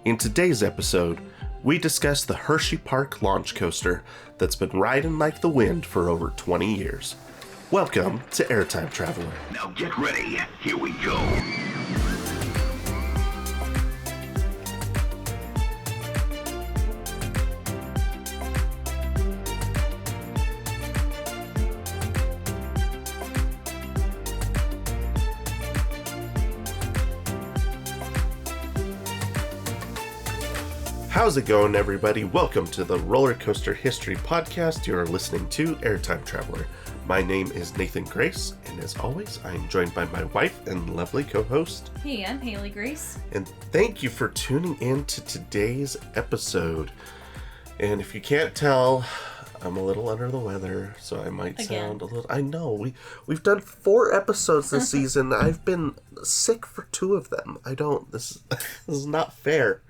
In today's episode, we discuss the Hersheypark launch coaster that's been riding like the wind for over 20 years. Welcome to Airtime Traveler. Now get ready, here we go. How's it going, everybody? Welcome to the Roller Coaster History Podcast. You are listening to Airtime Traveler. My name is Nathan Grace, and as always, I am joined by my wife and lovely co-host. Hey, I'm Haley Grace. And thank you for tuning in to today's episode. And if you can't tell, I'm a little under the weather, so I might sound a little... I know, we've done 4 episodes this season. I've been sick for 2 of them. This is not fair.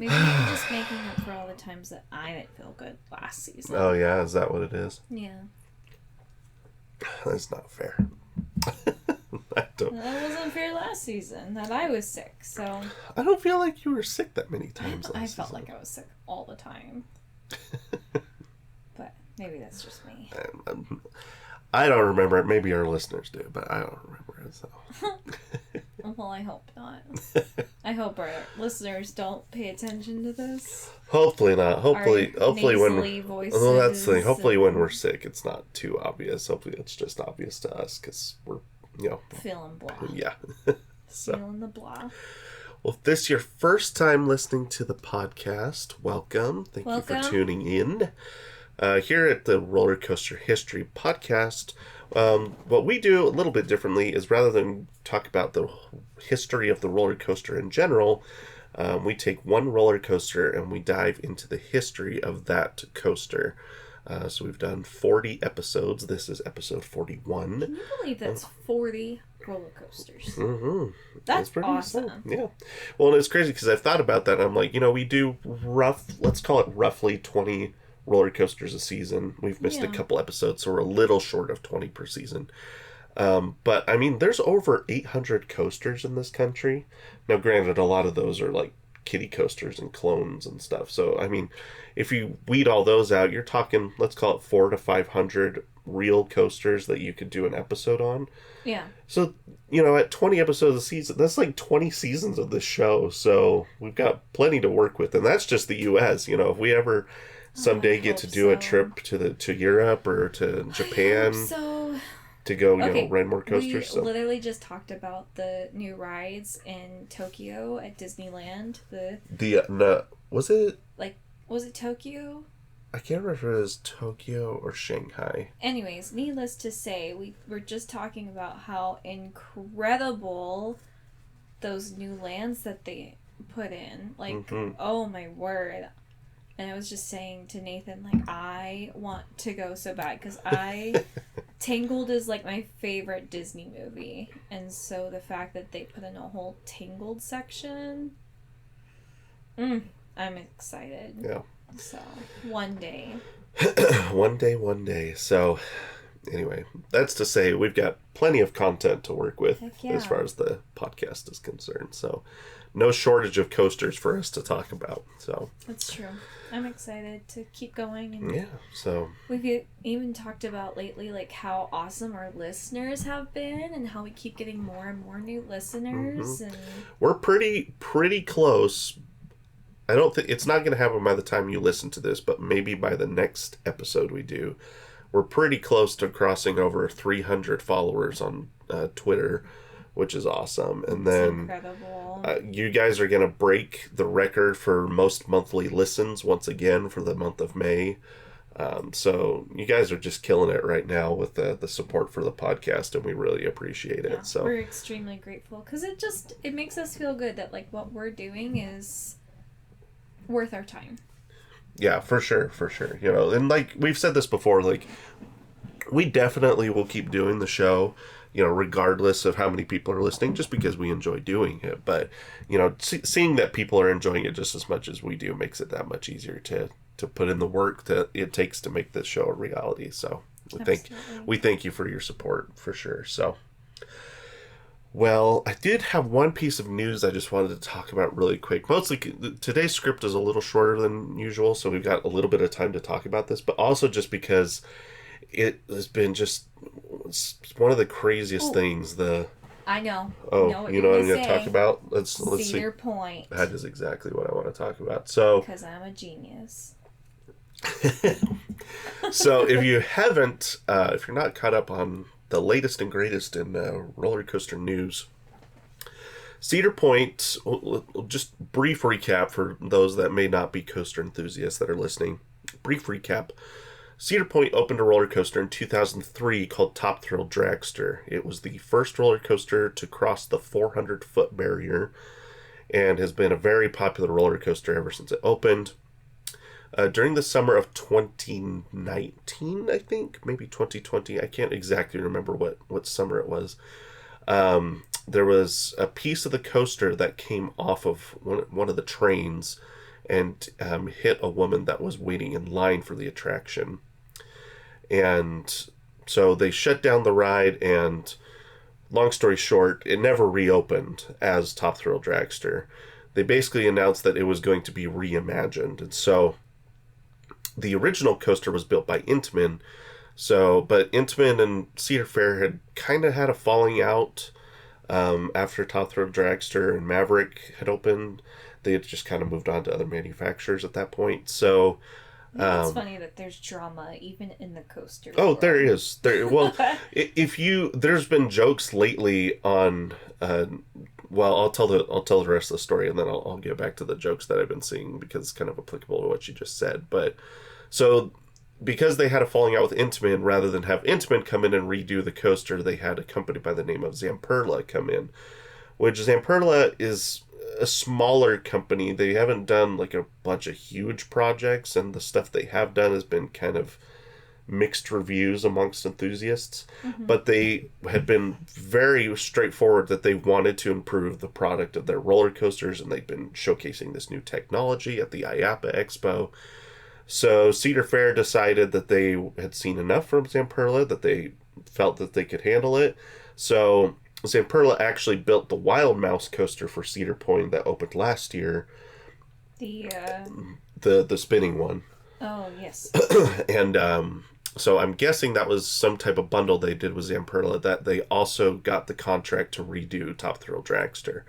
Maybe you're just making up for all the times that I didn't feel good last season. Oh yeah, is that what it is? Yeah. That's not fair. That wasn't fair last season that I was sick, so... I don't feel like you were sick that many times I last felt season. like I was sick all the time. But maybe that's just me. I don't remember it. Maybe our listeners do, but I don't remember it, so... Well, I hope not. I hope our listeners don't pay attention to this. Hopefully not. Hopefully when voices. Well, that's the thing. Hopefully when we're sick, it's not too obvious. Hopefully it's just obvious to us because we're, feeling blah. Yeah. So, feeling the blah. well, if this is your first time listening to the podcast, welcome. Thank you for tuning in. Here at the Roller Coaster History Podcast, what we do a little bit differently is rather than talk about the history of the roller coaster in general, we take one roller coaster and we dive into the history of that coaster. So we've done 40 episodes. This is episode 41. Can you believe that's 40 roller coasters? Mm-hmm. That's pretty awesome. Cool. Yeah. Well, and it's crazy because I've thought about that. I'm like, we do let's call it roughly 20 roller coasters a season. We've missed a couple episodes, so we're a little short of 20 per season. But I mean, there's over 800 coasters in this country. Now, granted, a lot of those are like kiddie coasters and clones and stuff. So, I mean, if you weed all those out, you're talking, let's call it 400 to 500 real coasters that you could do an episode on. Yeah. So, at 20 episodes a season, that's like 20 seasons of this show. So we've got plenty to work with. And that's just the U.S. If we ever someday get to do a trip to Europe or to Japan to go, ride more coasters. We literally just talked about the new rides in Tokyo at Disneyland. Was it? Was it Tokyo? I can't remember if it was Tokyo or Shanghai. Anyways, needless to say, we were just talking about how incredible those new lands that they put in. Oh my word. And I was just saying to Nathan, I want to go so bad because Tangled is my favorite Disney movie. And so the fact that they put in a whole Tangled section, I'm excited. Yeah. So, one day. One day. So, anyway, that's to say we've got plenty of content to work with as far as the podcast is concerned. So, no shortage of coasters for us to talk about. So that's true. I'm excited to keep going. And so we've even talked about lately, how awesome our listeners have been and how we keep getting more and more new listeners. And we're pretty close. I don't think it's not going to happen by the time you listen to this, but maybe by the next episode we do. We're pretty close to crossing over 300 followers on Twitter, which is awesome. And then you guys are going to break the record for most monthly listens once again for the month of May. So you guys are just killing it right now with the support for the podcast, and we really appreciate it. So we're extremely grateful because it makes us feel good that what we're doing is worth our time. Yeah, for sure. And we've said this before, we definitely will keep doing the show, regardless of how many people are listening, just because we enjoy doing it. But, seeing that people are enjoying it just as much as we do makes it that much easier to put in the work that it takes to make this show a reality. So we thank you for your support, for sure. So, Well, I did have one piece of news I just wanted to talk about really quick. Mostly, today's script is a little shorter than usual, so we've got a little bit of time to talk about this, but also just because it has been just it's one of the craziest things. I know. You know what I'm going to talk about? Let's see. Cedar Point. That is exactly what I want to talk about. So, because I'm a genius. So if you haven't, if you're not caught up on the latest and greatest in roller coaster news, Cedar Point, just brief recap for those that may not be coaster enthusiasts that are listening. Brief recap. Cedar Point opened a roller coaster in 2003 called Top Thrill Dragster. It was the first roller coaster to cross the 400-foot barrier and has been a very popular roller coaster ever since it opened. During the summer of 2019, I think, maybe 2020, I can't exactly remember what summer it was, there was a piece of the coaster that came off of one of the trains and hit a woman that was waiting in line for the attraction. And so they shut down the ride, and long story short, it never reopened as Top Thrill Dragster. They basically announced that it was going to be reimagined. And so the original coaster was built by Intamin. But Intamin and Cedar Fair had kind of had a falling out after Top Thrill Dragster and Maverick had opened. They had just kind of moved on to other manufacturers at that point. So it's funny that there's drama even in the coaster world. There is. Well, there's been jokes lately on. Well, I'll tell the rest of the story, and then I'll get back to the jokes that I've been seeing because it's kind of applicable to what you just said. But so because they had a falling out with Intamin, rather than have Intamin come in and redo the coaster, they had a company by the name of Zamperla come in, which Zamperla is a smaller company. They haven't done like a bunch of huge projects, and the stuff they have done has been kind of mixed reviews amongst enthusiasts. Mm-hmm. But they had been very straightforward that they wanted to improve the product of their roller coasters, and they've been showcasing this new technology at the IAAPA Expo. So Cedar Fair decided that they had seen enough from Zamperla, that they felt that they could handle it. So Zamperla actually built the Wild Mouse coaster for Cedar Point that opened last year. The spinning one. Oh, yes. And so I'm guessing that was some type of bundle they did with Zamperla, that they also got the contract to redo Top Thrill Dragster.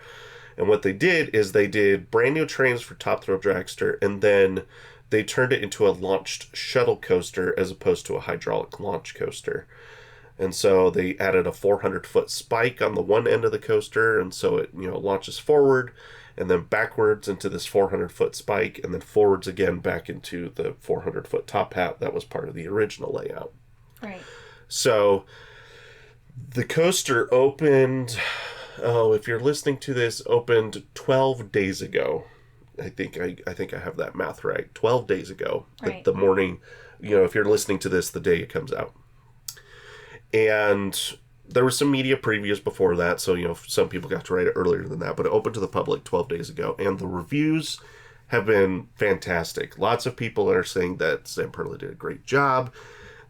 And what they did is they did brand new trains for Top Thrill Dragster, and then they turned it into a launched shuttle coaster as opposed to a hydraulic launch coaster. And so they added a 400-foot spike on the one end of the coaster, and so it launches forward and then backwards into this 400-foot spike, and then forwards again back into the 400-foot top hat that was part of the original layout. Right. So the coaster opened, if you're listening to this, opened 12 days ago. I think I have that math right. 12 days ago, right. The morning, if you're listening to this, the day it comes out. And there were some media previews before that, so some people got to ride it earlier than that, but it opened to the public 12 days ago, and the reviews have been fantastic. Lots of people are saying that Zamperla did a great job,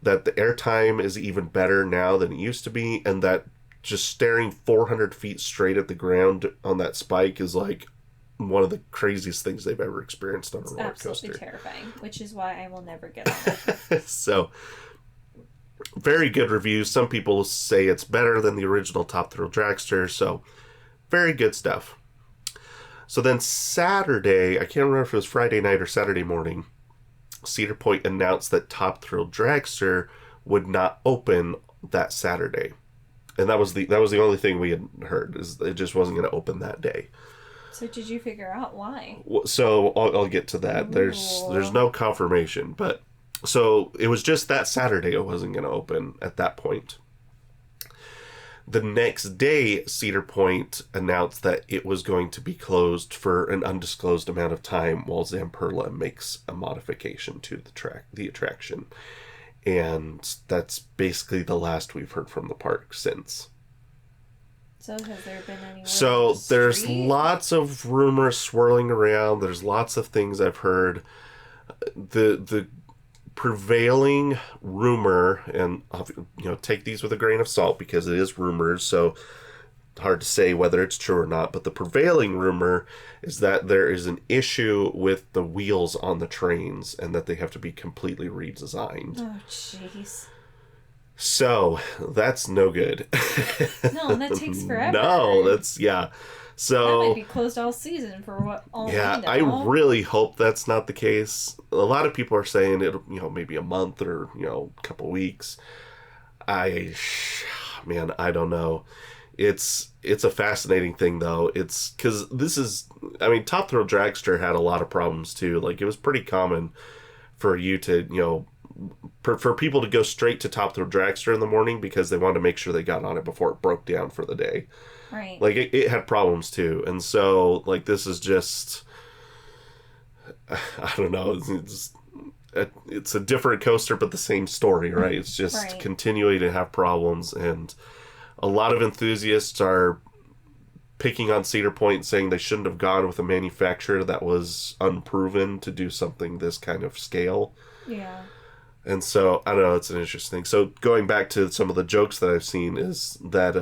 that the airtime is even better now than it used to be, and that just staring 400 feet straight at the ground on that spike is like one of the craziest things they've ever experienced on a roller coaster. Absolutely terrifying, which is why I will never get on it. So very good reviews. Some people say it's better than the original Top Thrill Dragster, so very good stuff. So then Saturday, I can't remember if it was Friday night or Saturday morning, Cedar Point announced that Top Thrill Dragster would not open that Saturday. And that was the only thing we had heard, is it just wasn't going to open that day. So did you figure out why? So I'll get to that. There's no confirmation, but so it was just that Saturday it wasn't going to open at that point. The next day, Cedar Point announced that it was going to be closed for an undisclosed amount of time while Zamperla makes a modification to the attraction. And that's basically the last we've heard from the park since. So has there been any word So on the there's street? lots of rumors swirling around. There's lots of things I've heard. The prevailing rumor, and take these with a grain of salt because it is rumors, so hard to say whether it's true or not, but the prevailing rumor is that there is an issue with the wheels on the trains and that they have to be completely redesigned. Oh, jeez. So, that's no good. No, that takes forever. No, yeah. So, that might be closed all season for what all yeah, we know. I really hope that's not the case. A lot of people are saying it'll, maybe a month or, a couple weeks. Man, I don't know. It's a fascinating thing, though. It's because Top Thrill Dragster had a lot of problems, too. Like, it was pretty common for you to, for people to go straight to Top Thrill Dragster in the morning because they wanted to make sure they got on it before it broke down for the day. Right. Like, it had problems, too. And so, like, this is just, I don't know, it's a different coaster, but the same story, right? It's just continuing to have problems, and a lot of enthusiasts are picking on Cedar Point, saying they shouldn't have gone with a manufacturer that was unproven to do something this kind of scale. Yeah. And so, I don't know, it's an interesting thing. So, going back to some of the jokes that I've seen is that,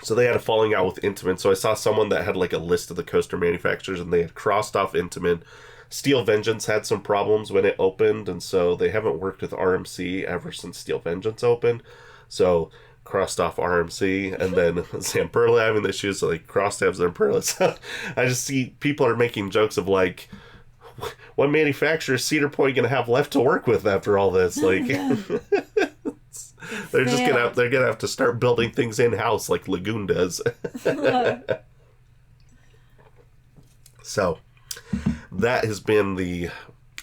so they had a falling out with Intamin. So I saw someone that had like a list of the coaster manufacturers, and they had crossed off Intamin. Steel Vengeance had some problems when it opened, and so they haven't worked with RMC ever since Steel Vengeance opened. So crossed off RMC, and then Zamperla having issues, so they crossed off Zamperla. So I just see people are making jokes of like, what manufacturer is Cedar Point going to have left to work with after all this? Like, they're gonna have to start building things in house like Lagoon does. So that has been the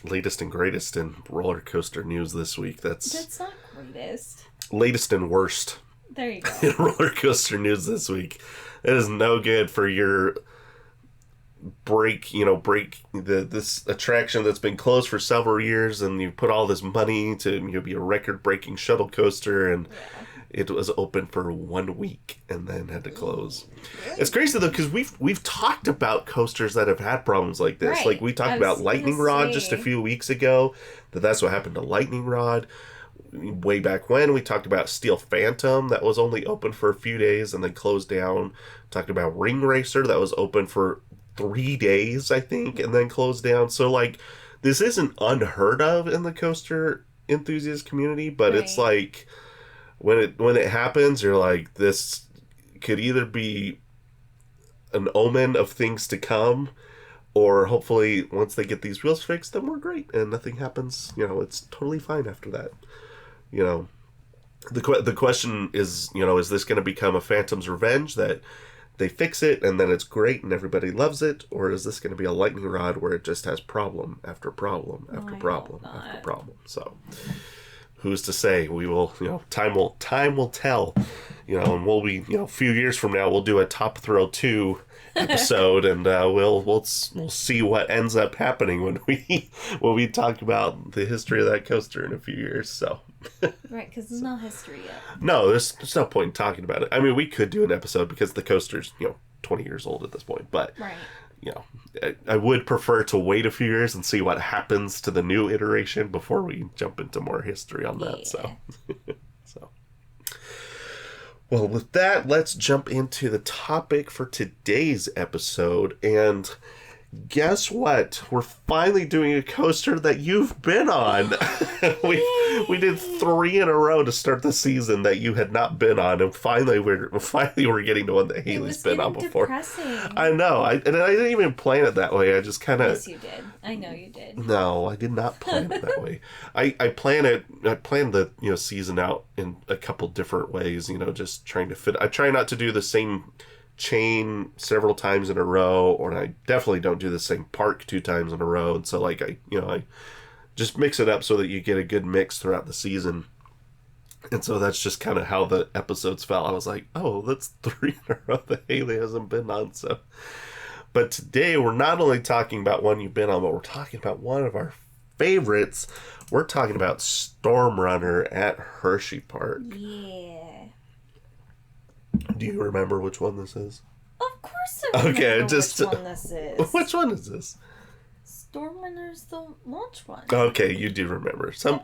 latest and greatest in roller coaster news this week. That's not greatest. Latest and worst. There you go. In roller coaster news this week. It is no good for your break this attraction that's been closed for several years, and you put all this money to be a record-breaking shuttle coaster, and it was open for 1 week and then had to close. Really? It's crazy though, because we've talked about coasters that have had problems like this. Right. Like we talked about Lightning Rod just a few weeks ago. That's what happened to Lightning Rod. Way back when, we talked about Steel Phantom that was only open for a few days and then closed down. Talked about Ring Racer that was open for 3 days, I think, and then closed down. So, like, this isn't unheard of in the coaster enthusiast community, but it's like, when it happens, you're like, this could either be an omen of things to come, or hopefully, once they get these wheels fixed, then we're great, and nothing happens. It's totally fine after that. The question is, is this going to become a Phantom's Revenge, that they fix it and then it's great and everybody loves it, or is this going to be a Lightning Rod where it just has problem after problem after problem after problem? So who's to say? We will, time will tell, and we'll be, a few years from now we'll do a Top Thrill 2 episode, and we'll see what ends up happening when we talk about the history of that coaster in a few years. So right, because there's no history yet. No, there's no point in talking about it. I mean, we could do an episode because the coaster's 20 years old at this point, but I would prefer to wait a few years and see what happens to the new iteration before we jump into more history on that. So well, with that, let's jump into the topic for today's episode. And guess what? We're finally doing a coaster that you've been on. we did 3 in a row to start the season that you had not been on, and finally we're getting to one that Haley's been on before. Depressing. I know. I didn't even plan it that way. I just kind of. Yes, you did. I know you did. No, I did not plan it that way. I planned the season out in a couple different ways. Just trying to fit. I try not to do the same chain several times in a row, or I definitely don't do the same park 2 times in a row, and so I just mix it up so that you get a good mix throughout the season. And so that's just kind of how the episodes felt. I was like, oh, that's 3 in a row that Haley hasn't been on. So, but today we're not only talking about one you've been on, but we're talking about one of our favorites. We're talking about Storm Runner at Hersheypark. Yeah. Do you remember which one this is? Of course I remember which one this is. Which one is this? Storm Runner's the launch one. Okay, you do remember. I'm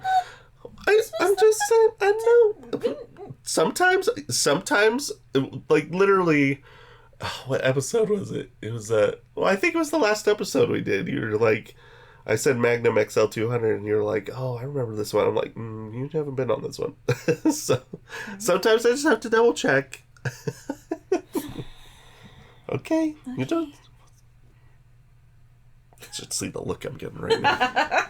just saying, I know. sometimes, like literally, what episode was it? It was well, I think it was the last episode we did. You were like, I said Magnum XL 200, and you're like, oh, I remember this one. I'm like, you haven't been on this one. So sometimes I just have to double check. Okay, you don't. Just see the look I'm getting right now.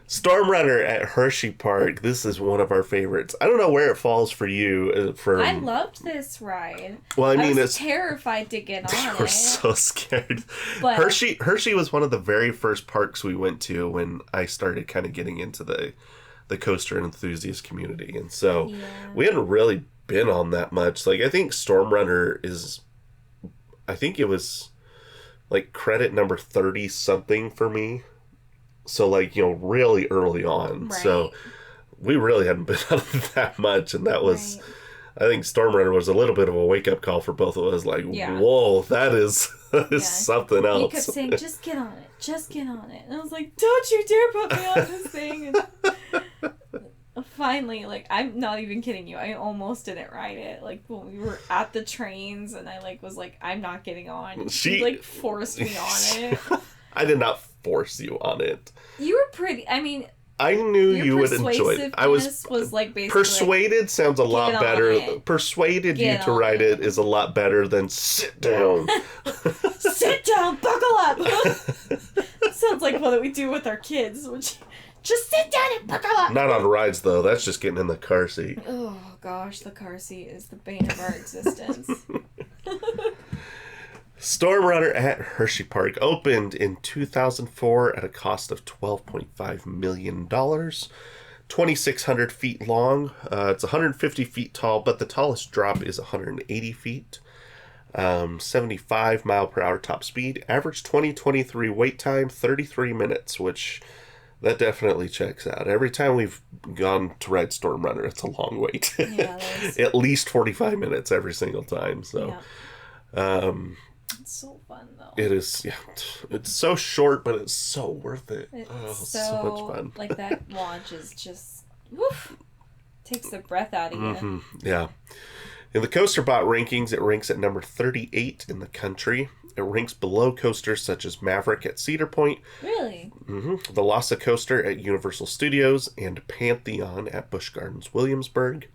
Storm Runner at Hersheypark. This is one of our favorites. I don't know where it falls for you. I loved this ride. Well, I mean, was terrified to get on it. We're so scared. But Hershey was one of the very first parks we went to when I started kind of getting into the coaster enthusiast community, and so we hadn't really been on that much. Like, I think Storm Runner is, I think it was like credit number 30 something for me. So, like, really early on. Right. So, we really hadn't been on that much. And that was, I think Storm Runner was a little bit of a wake-up call for both of us. Like, whoa, that is something else. He kept saying, just get on it. Just get on it. And I was like, don't you dare put me on this thing. And finally, like, I'm not even kidding you. I almost didn't ride it. Like, when we were at the trains and I, was like, I'm not getting on. She forced me on it. I did not force you on it. You were pretty. I mean, I knew you would enjoy it. I was like basically persuaded. Sounds a lot better. Persuaded you to ride it is a lot better than sit down. Sit down, buckle up. Sounds like what we do with our kids. Which just sit down and buckle up. Not on rides though. That's just getting in the car seat. Oh gosh, the car seat is the bane of our existence. Storm Runner at Hersheypark opened in 2004 at a cost of $12.5 million. 2,600 feet long. It's 150 feet tall, but the tallest drop is 180 feet. 75 mile per hour top speed. Average 2023 wait time, 33 minutes, which that definitely checks out. Every time we've gone to ride Storm Runner, it's a long wait. Yeah, at least 45 minutes every single time. So, it's so fun though. It is, yeah. It's so short, but it's so worth it. It's so much fun. Like that launch is just woof, takes the breath out of you. Mm-hmm. Yeah. In the coaster bot rankings, it ranks at number 38 in the country. It ranks below coasters such as Maverick at Cedar Point. Really? Mm-hmm. The Velocicoaster Coaster at Universal Studios and Pantheon at Busch Gardens Williamsburg.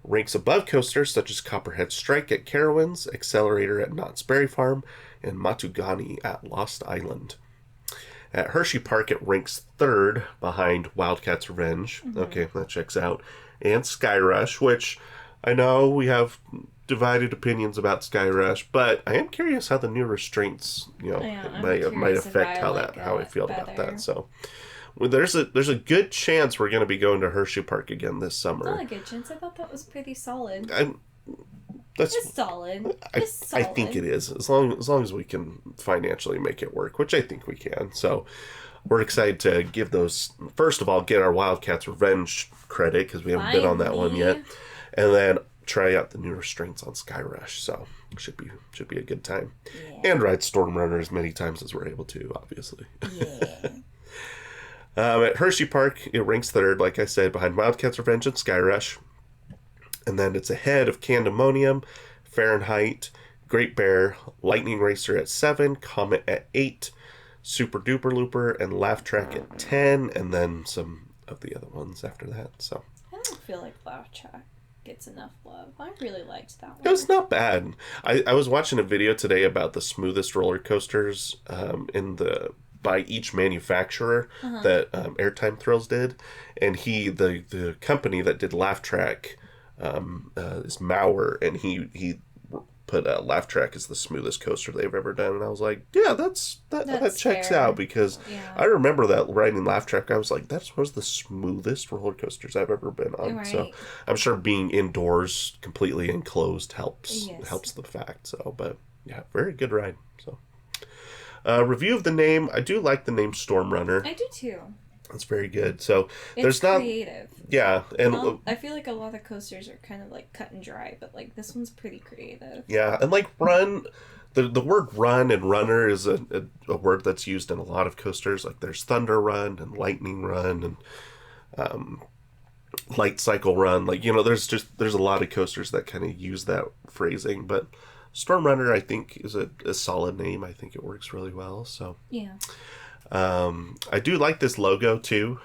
Ranks above coasters such as Copperhead Strike at Carowinds, Accelerator at Knott's Berry Farm, and Matugani at Lost Island. At Hersheypark, it ranks third behind Wildcat's Revenge. Mm-hmm. Okay, that checks out. And Sky Rush, which I know we have divided opinions about Sky Rush, but I am curious how the new restraints, might affect how I feel about that. So, well, there's a good chance we're going to be going to Hersheypark again this summer. Not a good chance. I thought that was pretty solid. It's solid. I think it is, as long as we can financially make it work, which I think we can. So we're excited to give those, first of all, get our Wildcats Revenge credit because we haven't been on that one yet, and then try out the new restraints on Sky Rush. So it should be a good time, and ride Storm Runner as many times as we're able to, obviously. Yeah. At Hersheypark, it ranks third, like I said, behind Wildcat's Revenge and Sky Rush. And then it's ahead of Candemonium, Fahrenheit, Great Bear, Lightning Racer at 7, Comet at 8, Super Duper Looper, and Laugh Track at 10, and then some of the other ones after that. So I don't feel like Laugh Track gets enough love. I really liked that one. It was not bad. I was watching a video today about the smoothest roller coasters by each manufacturer that Airtime Thrills did, and the company that did Laugh Track is Mauer, and he put Laugh Track as the smoothest coaster they've ever done, and I was like, yeah, that checks out, because I remember that riding Laugh Track, I was like, that's one of the smoothest roller coasters I've ever been on. Right. So I'm sure being indoors, completely enclosed helps the fact. So, but yeah, very good ride. So. Review of the name. I do like the name Storm Runner. I do too. It's very good. So it's creative. Yeah, and I feel like a lot of coasters are kind of like cut and dry, but like this one's pretty creative. Yeah, and like run, the word run and runner is a word that's used in a lot of coasters. Like there's Thunder Run and Lightning Run, and light cycle run. Like, there's a lot of coasters that kind of use that phrasing, but Storm Runner, I think, is a solid name. I think it works really well. So Yeah. I do like this logo too.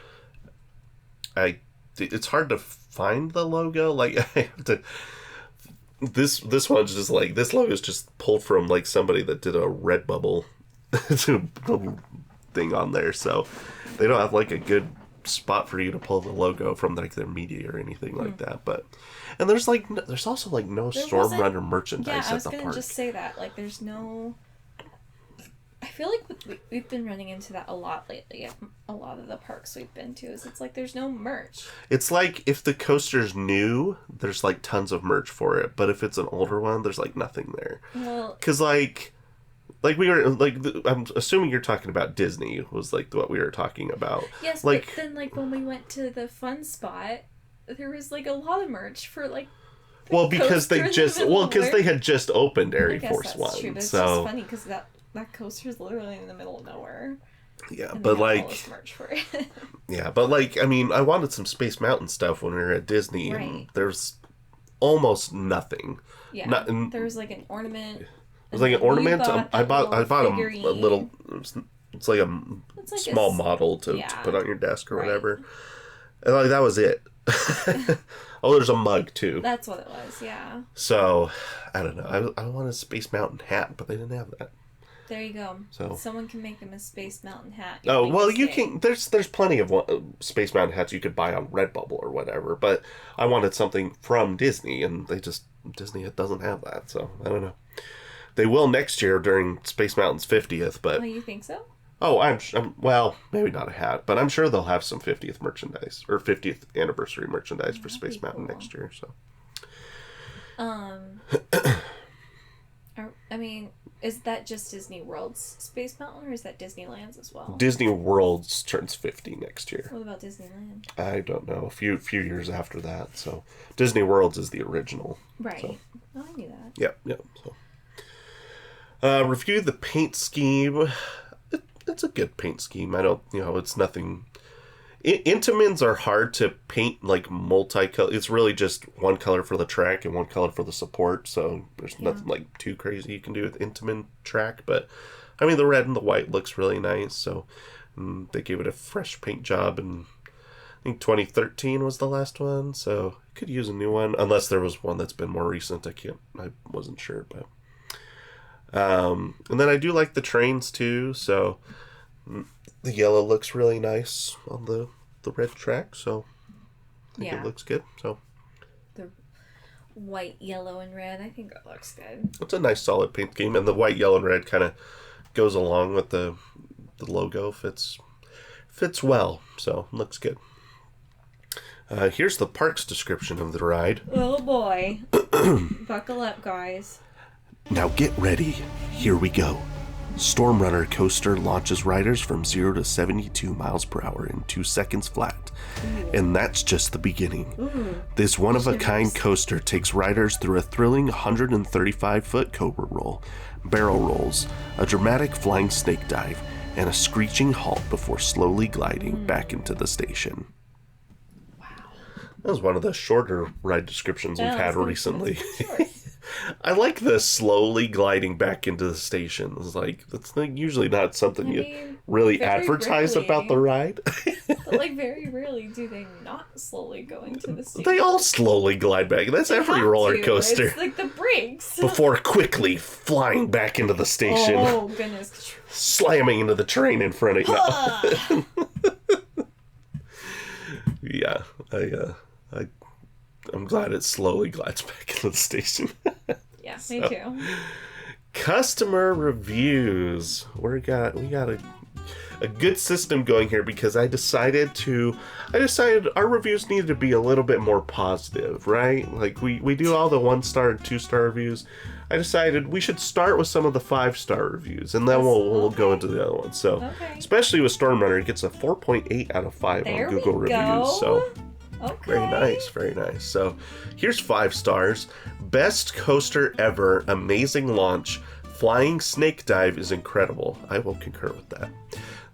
It's hard to find the logo. Like, I have to. This one's just like, this logo is just pulled from like somebody that did a Redbubble thing on there. So they don't have like a good spot for you to pull the logo from like their media or anything like that. But and there's also like no Storm Runner merchandise at the park. I was gonna just say that, like, there's no. I feel like we've been running into that a lot lately at a lot of the parks we've been to. Is it's like there's no merch. It's like if the coaster's new, there's like tons of merch for it, but if it's an older one, there's like nothing there. Well, because like we were like, I'm assuming you're talking about Disney was like what we were talking about. Yes, like, but then like when we went to the fun spot, there was like a lot of merch for like. Because they had just opened Air Force One. True, but it's so just funny because that coaster is literally in the middle of nowhere. Yeah, and but they have like all this merch for it. Yeah, but like, I mean, I wanted some Space Mountain stuff when we were at Disney, right. and there's almost nothing. Yeah, there was like an ornament. It was like an ornament. I bought a little. It's like a small model to put on your desk or whatever. And like that was it. Oh, there's a mug too. That's what it was. Yeah. So I don't know. I wanted a Space Mountain hat, but they didn't have that. There you go. So someone can make them a Space Mountain hat. Oh well, you can. There's plenty of Space Mountain hats you could buy on Redbubble or whatever. But I wanted something from Disney, and Disney doesn't have that. So I don't know. They will next year during Space Mountain's 50th, but... Oh, you think so? Oh, I'm well, maybe not a hat, but I'm sure they'll have some 50th merchandise, or 50th anniversary merchandise for Space Mountain next year, so... I mean, is that just Disney World's Space Mountain, or is that Disneyland's as well? Disney World's turns 50 next year. What about Disneyland? I don't know. A few years after that, so... Disney World's is the original. Right. So. Oh, I knew that. Yeah, so... review the paint scheme. It's a good paint scheme. I don't, it's nothing. Intamins are hard to paint like multicolor. It's really just one color for the track and one color for the support. So there's nothing like too crazy you can do with Intamin track. But I mean, the red and the white looks really nice. So they gave it a fresh paint job, and I think 2013 was the last one. So could use a new one unless there was one that's been more recent. I wasn't sure, but. And then I do like the trains too, so the yellow looks really nice on the red track, so I think it looks good. So the white, yellow, and red, I think it looks good. It's a nice solid paint scheme, and the white, yellow, and red kind of goes along with the logo, fits well, so it looks good. Here's the park's description of the ride. Oh boy. Buckle up, guys. Now get ready. Here we go. Storm Runner coaster launches riders from 0 to 72 miles per hour in 2 seconds flat. Ooh. And that's just the beginning. Ooh. This one-of-a-kind coaster takes riders through a thrilling 135-foot cobra roll, barrel rolls, a dramatic flying snake dive, and a screeching halt before slowly gliding back into the station. Wow. That was one of the shorter ride descriptions we've had recently. I like the slowly gliding back into the station. It's like, that's usually not something you really advertise about the ride. But like very rarely do they not slowly go into the station. They all slowly glide back. That's every roller coaster. It's like the brakes. Before quickly flying back into the station. Oh, goodness. Slamming into the train in front of you. Yeah, I'm glad it slowly glides back into the station. Yeah, me too. Customer reviews. We got a good system going here because I decided our reviews needed to be a little bit more positive, right? Like we do all the 1-star and 2-star reviews. I decided we should start with some of the 5-star reviews, and then we'll go into the other ones. So, especially with Storm Runner, it gets a 4.8 out of 5 on Google reviews. So. Okay. Very nice. So, here's 5 stars. Best coaster ever. Amazing launch. Flying snake dive is incredible. I will concur with that.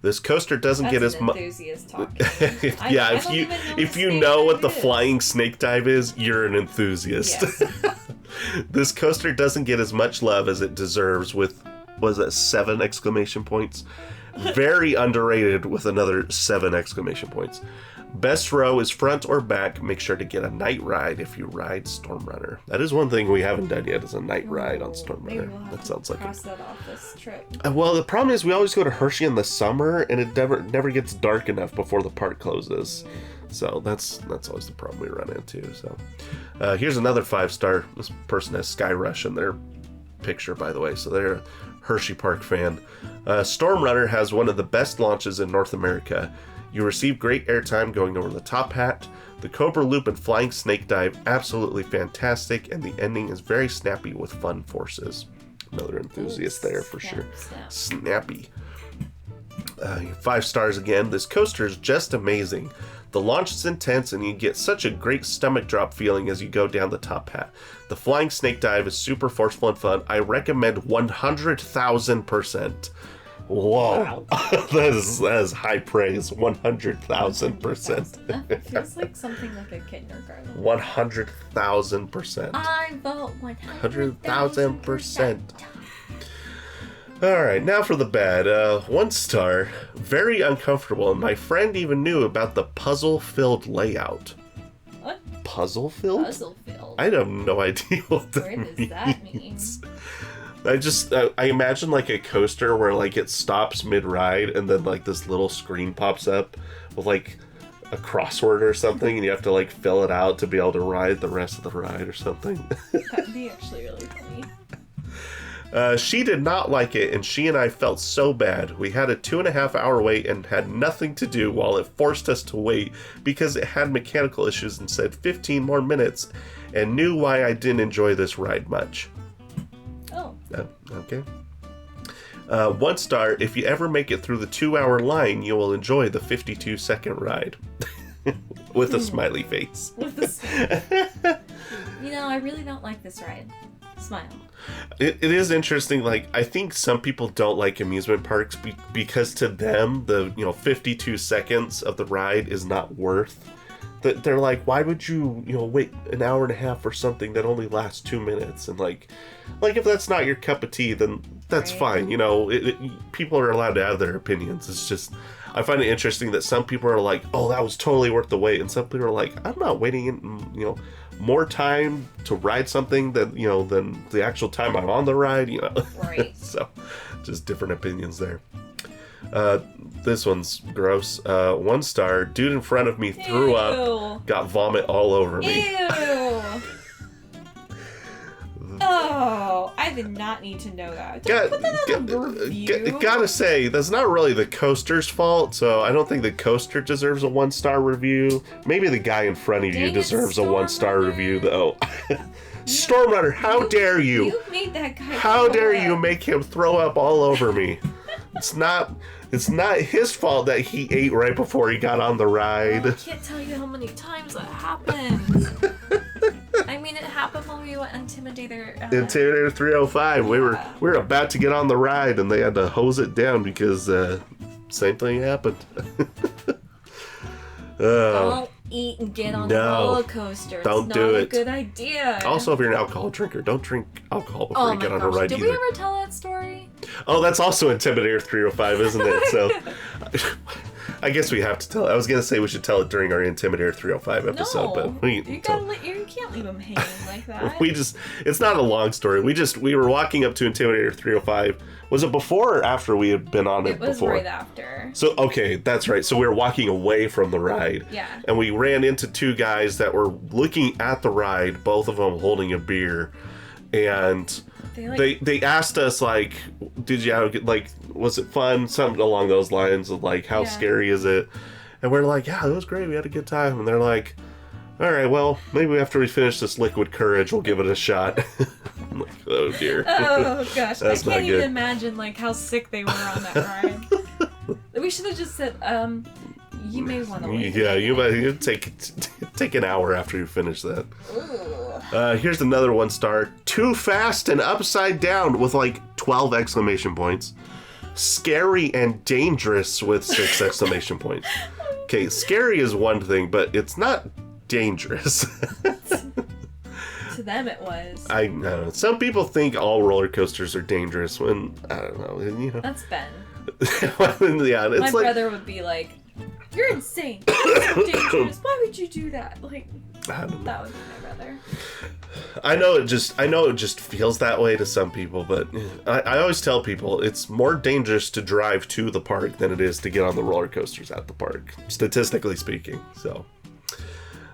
This coaster doesn't get as much. Enthusiast talking. Yeah, if you know what the flying snake dive is, you're an enthusiast. Yes. This coaster doesn't get as much love as it deserves with, was that 7 exclamation points? Very underrated with another 7 exclamation points. Best row is front or back. Make sure to get a night ride if you ride Storm Runner. That is one thing we haven't done yet, is a night ride on Storm Runner. We'll that sounds like cross that off this trip. Well, the problem is we always go to Hershey in the summer, and it never gets dark enough before the park closes. So that's always the problem we run into. So here's another 5-star. This person has Sky Rush in their picture, by the way, so they're a Hersheypark fan. Storm Runner has one of the best launches in North America. You receive great airtime going over the top hat. The Cobra Loop and Flying Snake Dive, absolutely fantastic, and the ending is very snappy with fun forces. Another enthusiast there for sure. Snappy. 5 stars again. This coaster is just amazing. The launch is intense, and you get such a great stomach drop feeling as you go down the top hat. The Flying Snake Dive is super forceful and fun. I recommend 100,000%. Whoa, wow. that is high praise. 100,000%. That feels like something like a kindergarten. 100,000%. I vote 100,000%. All right, now for the bad. 1 star. Very uncomfortable, and my friend even knew about the puzzle-filled layout. What? Puzzle-filled? Puzzle-filled. I have no idea what that means. Where does that mean? I imagine like a coaster where like it stops mid-ride and then like this little screen pops up with like a crossword or something, and you have to like fill it out to be able to ride the rest of the ride or something. That'd be actually really funny. She did not like it, and she and I felt so bad. We had a 2.5-hour wait and had nothing to do while it forced us to wait because it had mechanical issues and said 15 more minutes, and knew why I didn't enjoy this ride much. Oh. Okay. 1 star. If you ever make it through the 2-hour line, you will enjoy the 52-second ride. With a smiley face. With a smile. I really don't like this ride. Smile. It is interesting. Like, I think some people don't like amusement parks because to them, the 52 seconds of the ride is not worth. They're like, why would you wait an hour and a half for something that only lasts 2 minutes? And like if that's not your cup of tea, then that's fine. People are allowed to have their opinions. It's just, I find it interesting that some people are like, oh, that was totally worth the wait, and some people are like, I'm not waiting in more time to ride something than the actual time I'm on the ride. Right. So just different opinions there. This one's gross. 1 star. Dude in front of me threw up. Got vomit all over me. Ew. Oh, I did not need to know that. Don't put that on the review. Gotta say, that's not really the coaster's fault, so I don't think the coaster deserves a 1-star review. Maybe the guy in front of you deserves a 1-star review, though. Storm Runner, how dare you? You made that guy How dare you make him throw up all over me? It's not his fault that he ate right before he got on the ride. I can't tell you how many times that happened. I mean, it happened when we went Intimidator. Intimidator 305. We were about to get on the ride, and they had to hose it down because same thing happened. Don't eat and get on the roller coaster. Don't do it. It's not a good idea. Also, if you're an alcohol drinker, don't drink alcohol before you get on a ride Did either. we ever tell that story? Oh, that's also Intimidator 305, isn't it? So, I guess we have to tell it. I was going to say we should tell it during our Intimidator 305 episode, but you can't leave them hanging like that. It's not a long story. We were walking up to Intimidator 305. Was it before or after we had been on it before? It was right after. So, okay, that's right. So we were walking away from the ride. Yeah. And we ran into 2 guys that were looking at the ride, both of them holding a beer. And they asked us, like, did you have, like, was it fun? Something along those lines of, like, how scary is it? And we're like, yeah, it was great. We had a good time. And they're like, all right, well, maybe after we finish this Liquid Courage, we'll give it a shot. I'm like, oh, dear. Oh, gosh. I That's can't not even good. imagine, like, how sick they were on that ride. We should have just said, you may want to leave. Yeah, you might take an hour after you finish that. Ooh. Here's another 1 star. Too fast and upside down with like 12 exclamation points. scary and dangerous with 6 exclamation points. Okay, scary is one thing, but it's not dangerous. To them it was. I know. Some people think all roller coasters are dangerous when, I don't know, you know. That's Ben. Yeah, it's My like, brother would be like, "You're insane. It's so dangerous. Why would you do that?" Like, I don't know. that would be my brother. I know it just feels that way to some people, but I always tell people it's more dangerous to drive to the park than it is to get on the roller coasters at the park, statistically speaking. So,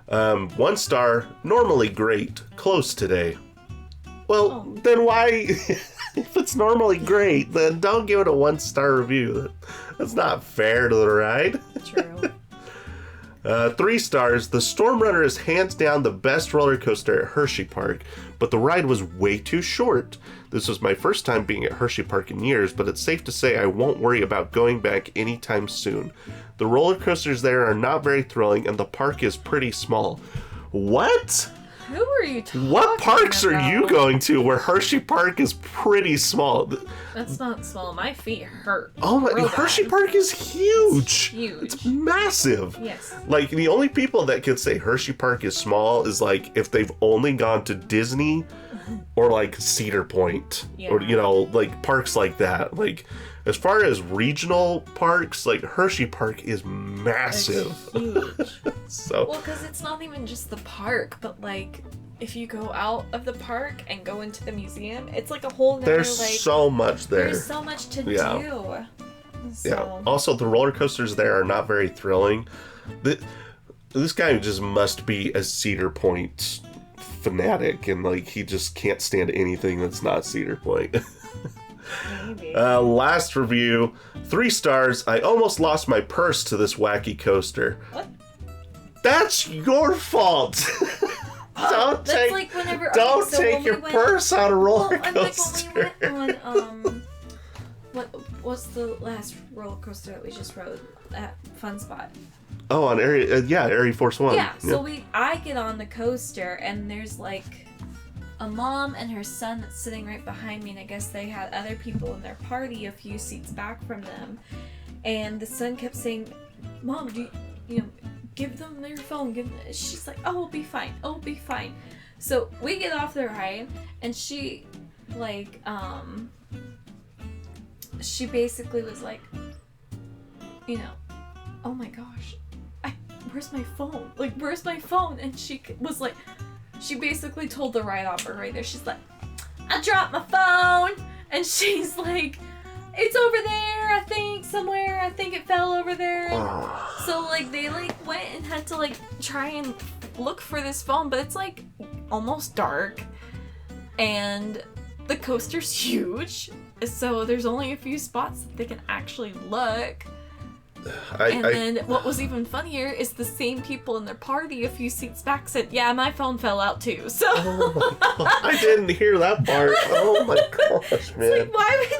1 star, normally great, close today. Well, then why, if it's normally great, then don't give it a 1-star review. That's not fair to the ride. True. 3 stars. The Storm Runner is hands down the best roller coaster at Hersheypark, but the ride was way too short. This was my first time being at Hersheypark in years, but it's safe to say I won't worry about going back anytime soon. The roller coasters there are not very thrilling, and the park is pretty small. What? Who are you talking What parks about? are you going to where Hersheypark is pretty small? That's not small. My feet hurt. Oh my! Real Hersheypark bad. is huge. It's huge. It's massive. Yes. Like, the only people that could say Hersheypark is small is like if they've only gone to Disney or like Cedar Point or, you know, like parks like that. Like, as far as regional parks, like Hersheypark is massive. It's huge. So Well, because it's not even just the park, but like if you go out of the park and go into the museum, it's like a whole nother, there's like, so much there. there's so much to do. Yeah. So, Yeah. Also, the roller coasters there are not very thrilling. This guy just must be a Cedar Point fanatic, and like he just can't stand anything that's not Cedar Point. maybe. Last review, 3 stars. I almost lost my purse to this wacky coaster. What? That's your fault. Don't That's take, like whenever. don't so take when your we went, purse on a roller well, coaster. like when we went on what's the last roller coaster that we just rode at Fun Spot? Oh, on Area Force One. Yeah. So I get on the coaster and there's like a mom and her son that's sitting right behind me, and I guess they had other people in their party a few seats back from them, and the son kept saying, "Mom, do you know, give them their phone." She's like, "Oh, we'll be fine. Oh, we'll be fine." So we get off the ride, and she like she basically was like, you know, "Oh my gosh, where's my phone? Like, where's my phone?" And she was like, she basically told the ride operator, she's like, "I dropped my phone," and she's like, "It's over there, I think, somewhere. I think it fell over there." So like they like went and had to like try and look for this phone, but it's like almost dark, and the coaster's huge, so there's only a few spots that they can actually look. And then what was even funnier is the same people in their party a few seats back said, "Yeah, my phone fell out too." So Oh my God. I didn't hear that part. Oh my gosh, man. it's like, why would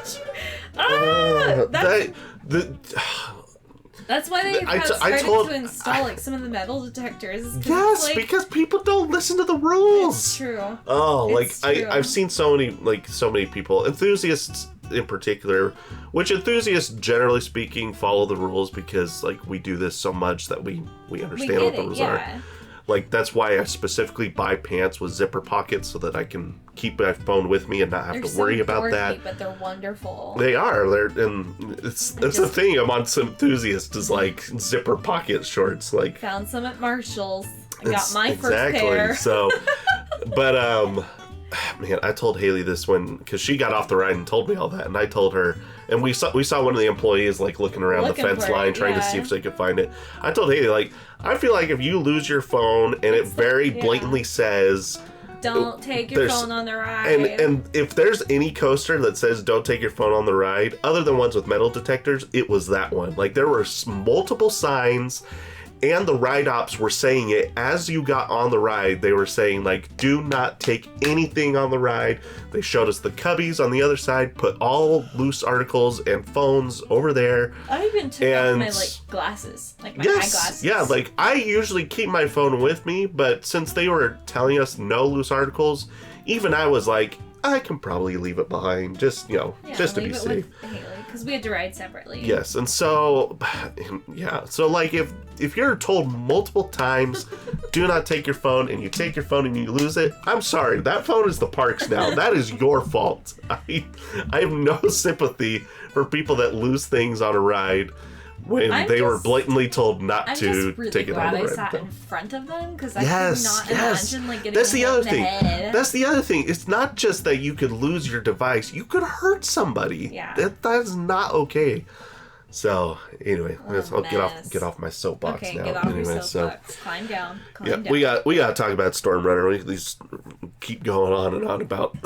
you? That's why they started to install like some of the metal detectors. Yes, like, because people don't listen to the rules. it's true. Oh, like It's true. I've seen so many people, enthusiasts in particular, which enthusiasts generally speaking follow the rules because like we do this so much that we understand what the rules are. Like that's why I specifically buy pants with zipper pockets so that I can keep my phone with me and not have to worry about that. But they're wonderful. They are. It's the thing amongst enthusiasts is like zipper pocket shorts. Like Found some at Marshall's. I got my first pair. Exactly. So, but man, I told Haley this because she got off the ride and told me all that, and I told her, and we saw one of the employees like looking around the fence line trying to see if they could find it. I told Haley, like, I feel like if you lose your phone and it very blatantly says, "Don't take your phone on the ride," and if there's any coaster that says "Don't take your phone on the ride," other than ones with metal detectors, it was that one. Like there were multiple signs. And the ride ops were saying it as you got on the ride. They were saying, like, do not take anything on the ride. They showed us the cubbies on the other side, put all loose articles and phones over there. I even took off my, like, glasses. Like, my eyeglasses. Yeah, like, I usually keep my phone with me, but since they were telling us no loose articles, even I was like, I can probably leave it behind, just to be safe. because we had to ride separately. Yes, and so, yeah. So, like, if you're told multiple times, do not take your phone, and you take your phone and you lose it, I'm sorry. That phone is the park's now. That is your fault. I have no sympathy for people that lose things on a ride when they were blatantly told not to take it on the ride. I'm just really glad I sat in front of them, because I yes, could not imagine, like, getting That's the other thing. head. That's the other thing. It's not just that you could lose your device. You could hurt somebody. Yeah. That's not okay. So, anyway, I'll get off my soapbox now. Okay, get off your soapbox. Climb down. Down. We got to talk about Storm Runner. We just keep going on and on about.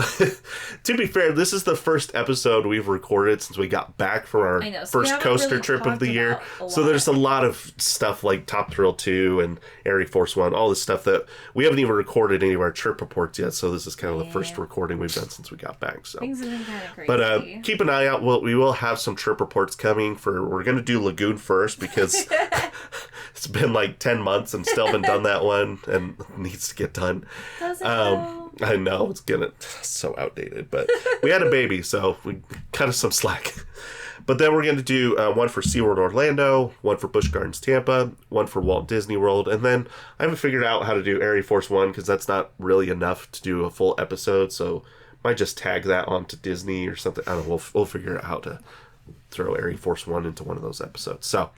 To be fair, this is the first episode we've recorded since we got back from our first coaster really trip of the year. So there's a lot of stuff like Top Thrill 2 and Air Force 1, all this stuff that we haven't even recorded any of our trip reports yet. So this is kind of the first recording we've done since we got back. So things have been kind of crazy. But keep an eye out. We will have some trip reports coming we're going to do Lagoon first because it's been like 10 months and still haven't done that one and needs to get done. Does it I know it's so outdated, but we had a baby, so we cut us some slack. But then we're going to do one for SeaWorld Orlando, one for Busch Gardens Tampa, one for Walt Disney World, and then I haven't figured out how to do Air Force 1 because that's not really enough to do a full episode, so I might just tag that onto Disney or something. I don't know, we'll figure out how to throw Air Force 1 into one of those episodes. So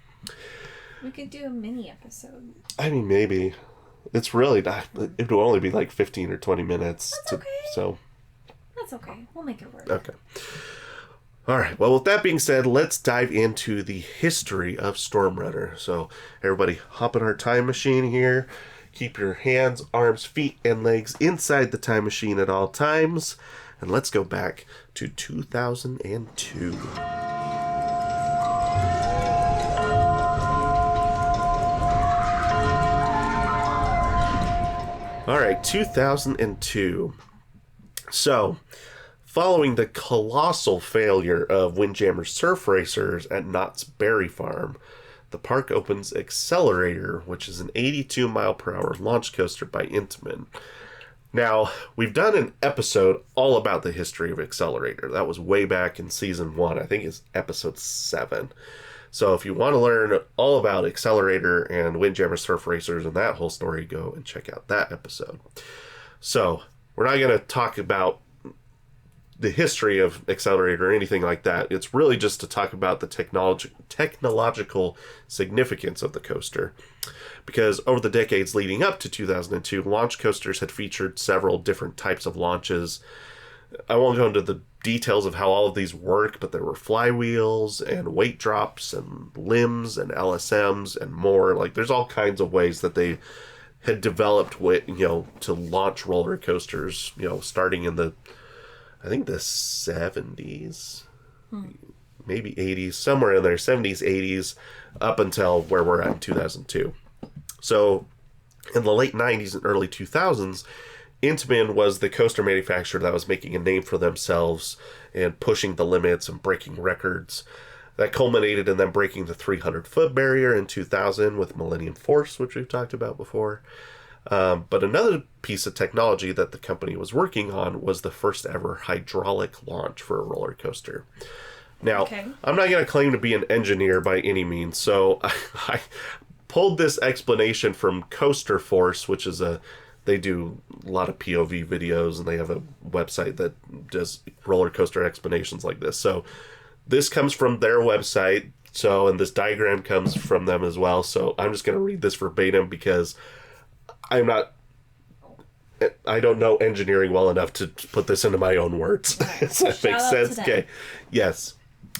we could do a mini episode. I mean, maybe. It's really not. It will only be like 15 or 20 minutes. That's okay. So that's okay. We'll make it work. Okay. All right. Well, with that being said, let's dive into the history of Storm Runner. So everybody hop in our time machine here. Keep your hands, arms, feet, and legs inside the time machine at all times. And let's go back to 2002. All right, 2002. So, following the colossal failure of Windjammer Surf Racers at Knott's Berry Farm, the park opens Accelerator, which is an 82-mile-per-hour launch coaster by Intamin. Now, we've done an episode all about the history of Accelerator. That was way back in season 1. I think it's episode 7. So if you want to learn all about Accelerator and Windjammer Surf Racers and that whole story, go and check out that episode. So we're not going to talk about the history of Accelerator or anything like that. It's really just to talk about the technological significance of the coaster. Because over the decades leading up to 2002, launch coasters had featured several different types of launches. I won't go into the details of how all of these work, but there were flywheels and weight drops and limbs and LSMs and more. Like, there's all kinds of ways that they had developed to launch roller coasters, starting in the 70s, maybe 80s, somewhere in there, 70s, 80s, up until where we're at in 2002. So in the late 90s and early 2000s, Intamin was the coaster manufacturer that was making a name for themselves and pushing the limits and breaking records. That culminated in them breaking the 300-foot barrier in 2000 with Millennium Force, which we've talked about before. But another piece of technology that the company was working on was the first ever hydraulic launch for a roller coaster. Now, I'm not going to claim to be an engineer by any means, so I pulled this explanation from Coaster Force, which is they do a lot of POV videos, and they have a website that does roller coaster explanations like this. So this comes from their website, and this diagram comes from them as well. So I'm just going to read this verbatim because I don't know engineering well enough to put this into my own words. Does that make sense? Okay. Yes.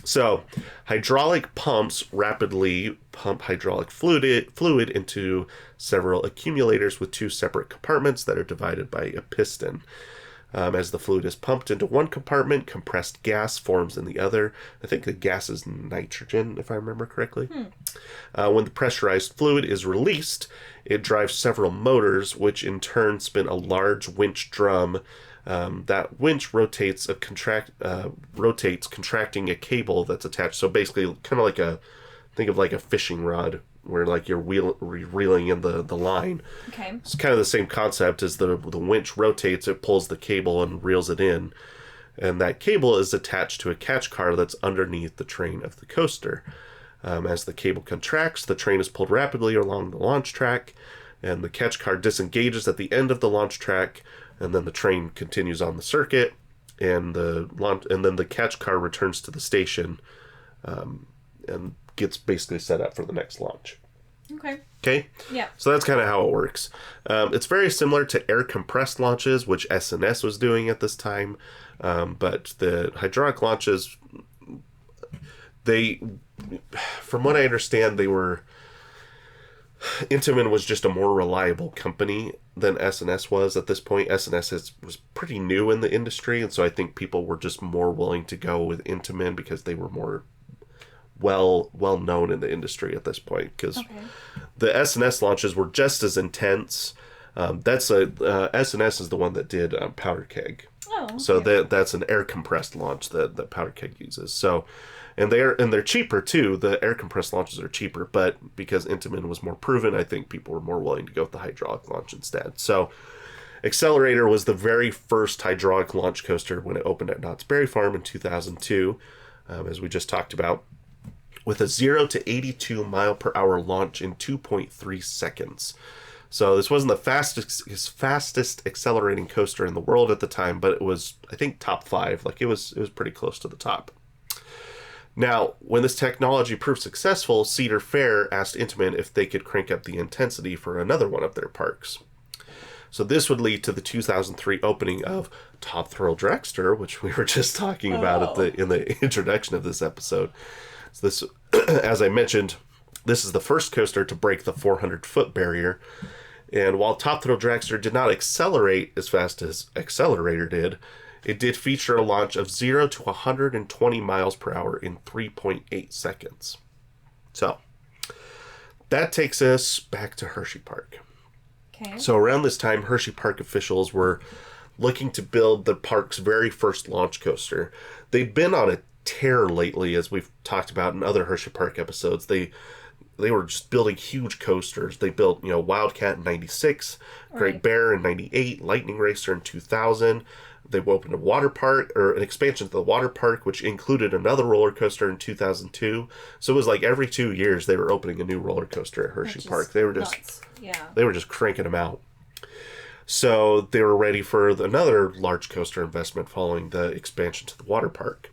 So, hydraulic pumps rapidly pump hydraulic fluid into several accumulators with 2 separate compartments that are divided by a piston. As the fluid is pumped into one compartment, compressed gas forms in the other. I think the gas is nitrogen, if I remember correctly. When the pressurized fluid is released, it drives several motors, which in turn spin a large winch drum. That winch rotates, contracting a cable that's attached. So basically, kind of think of like a fishing rod, where like you're reeling in the line. Okay. It's kind of the same concept as the winch rotates, it pulls the cable and reels it in. And that cable is attached to a catch car that's underneath the train of the coaster. As the cable contracts, the train is pulled rapidly along the launch track, and the catch car disengages at the end of the launch track, and then the train continues on the circuit, and then the catch car returns to the station, and gets basically set up for the next launch. Okay? Yeah. So that's kind of how it works. It's very similar to air compressed launches, which S&S was doing at this time, but the hydraulic launches, from what I understand, Intamin was just a more reliable company than S&S was at this point. S&S was pretty new in the industry, and so I think people were just more willing to go with Intamin because they were more well known in the industry at this point. Because the S&S launches were just as intense. S&S is the one that did Powder Keg. Oh, okay. So that's an air compressed launch that Powder Keg uses. So. And they're cheaper too. The air compressed launches are cheaper, but because Intamin was more proven, I think people were more willing to go with the hydraulic launch instead. So, Accelerator was the very first hydraulic launch coaster when it opened at Knott's Berry Farm in 2002, as we just talked about, with a 0 to 82 mile per hour launch in 2.3 seconds. So this wasn't the fastest accelerating coaster in the world at the time, but it was, I think, top 5. Like it was pretty close to the top. Now, when this technology proved successful, Cedar Fair asked Intamin if they could crank up the intensity for another one of their parks. So this would lead to the 2003 opening of Top Thrill Dragster, which we were just talking about in the introduction of this episode. So this, as I mentioned, this is the first coaster to break the 400-foot barrier. And while Top Thrill Dragster did not accelerate as fast as Accelerator did, it did feature a launch of 0 to 120 miles per hour in 3.8 seconds. So, that takes us back to Hersheypark. Okay. So, around this time, Hersheypark officials were looking to build the park's very first launch coaster. They'd been on a tear lately, as we've talked about in other Hersheypark episodes. They were just building huge coasters. They built, Wildcat in 96, Great Bear in 98, Lightning Racer in 2000. They opened an expansion to the water park, which included another roller coaster in 2002. So it was like every 2 years they were opening a new roller coaster at Hersheypark. They were just cranking them out. So they were ready for another large coaster investment following the expansion to the water park.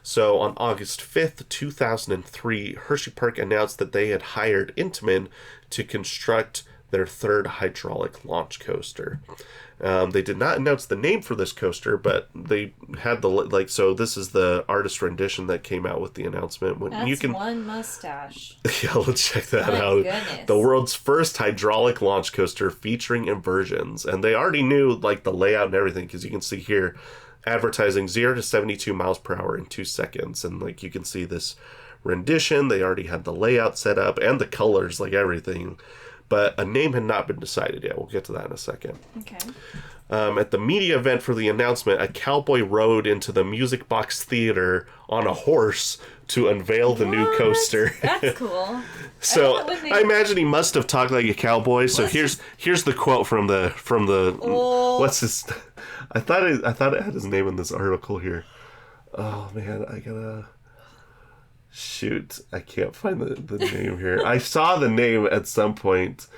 So on August 5th, 2003, Hersheypark announced that they had hired Intamin to construct their third hydraulic launch coaster. They did not announce the name for this coaster, but they had so this is the artist rendition that came out with the announcement. One mustache. Yeah, let's check that out. Goodness. The world's first hydraulic launch coaster featuring inversions. And they already knew the layout and everything, because you can see here advertising 0 to 72 miles per hour in 2 seconds. And you can see this rendition. They already had the layout set up and the colors, everything. But a name had not been decided yet. We'll get to that in a second. Okay. At the media event for the announcement, a cowboy rode into the Music Box Theater on a horse to unveil the new coaster. That's cool. So I imagine he must have talked like a cowboy. So here's the quote from the what's his? I thought it had his name in this article here. Oh man, I gotta. Shoot, I can't find the name here. I saw the name at some point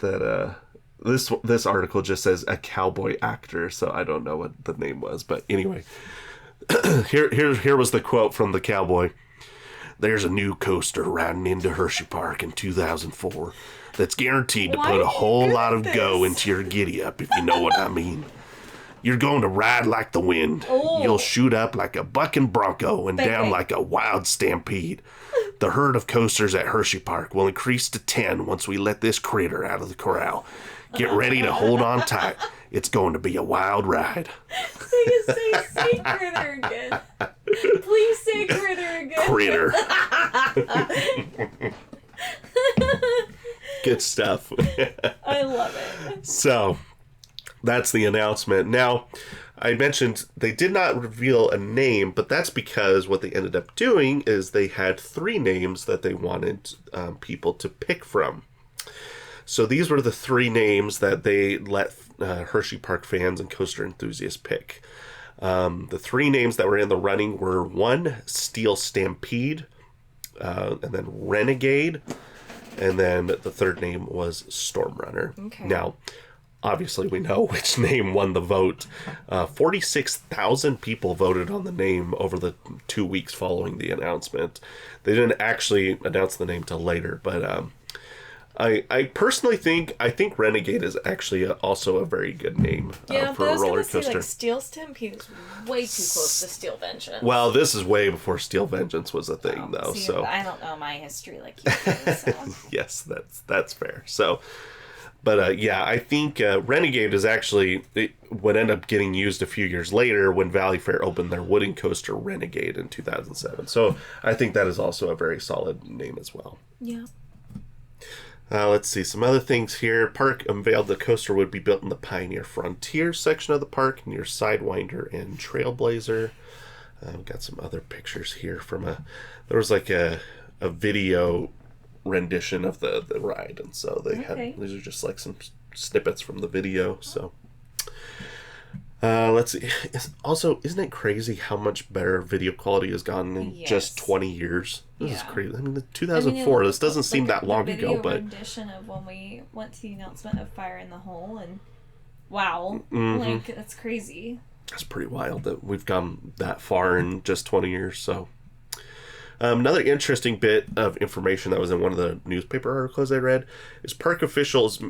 that this article just says a cowboy actor, so I don't know what the name was. But anyway, here was the quote from the cowboy. There's a new coaster riding into Hersheypark in 2004 that's guaranteed to put a whole lot of go into your giddy-up, if you know what I mean. You're going to ride like the wind. Oh. You'll shoot up like a bucking bronco and down like a wild stampede. The herd of coasters at Hersheypark will increase to 10 once we let this critter out of the corral. Get ready to hold on tight. It's going to be a wild ride. Say critter again. Please say critter again. Critter. Good stuff. I love it. So, that's the announcement. Now, I mentioned they did not reveal a name, but that's because what they ended up doing is they had 3 names that they wanted people to pick from. So these were the 3 names that they let Hersheypark fans and coaster enthusiasts pick. The three names that were in the running were 1, Steel Stampede, and then Renegade, and then the third name was Stormrunner. Okay. Now, obviously, we know which name won the vote. 46,000 people voted on the name over the 2 weeks following the announcement. They didn't actually announce the name till later, but I personally think Renegade is actually also a very good name for a roller coaster. Say, like, Steel Stampede is way too close to Steel Vengeance. Well, this is way before Steel Vengeance was a thing, though. See, so I don't know my history like you do. So. Yes, that's fair. So, but yeah, I think Renegade is actually it would end up getting used a few years later when Valley Fair opened their wooden coaster Renegade in 2007. So I think that is also a very solid name as well. Yeah. Let's see, some other things here. Park unveiled the coaster would be built in the Pioneer Frontier section of the park near Sidewinder and Trailblazer. Got some other pictures here from there was like a video rendition of the ride, and so they had, these are just like some snippets from the video, so. Let's see. Isn't it crazy how much better video quality has gotten in just 20 years? This is crazy. I mean, 2004, this doesn't seem that long ago, but... rendition of when we went to the announcement of Fire in the Hole, and wow, like, that's crazy. That's pretty wild that we've gone that far in just 20 years, so... another interesting bit of information that was in one of the newspaper articles I read is park officials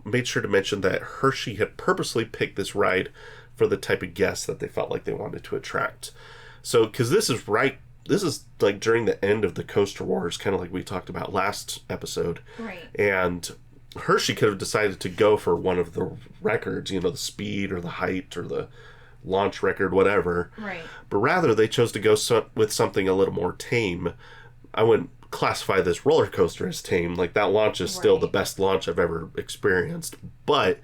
made sure to mention that Hershey had purposely picked this ride for the type of guests that they felt like they wanted to attract. So, because this is like during the end of the Coaster Wars, kind of like we talked about last episode. Right. And Hershey could have decided to go for one of the records, the speed or the height or the launch record, whatever. Right. But rather, they chose to go with something a little more tame. I wouldn't classify this roller coaster as tame. Like, that launch is still the best launch I've ever experienced. But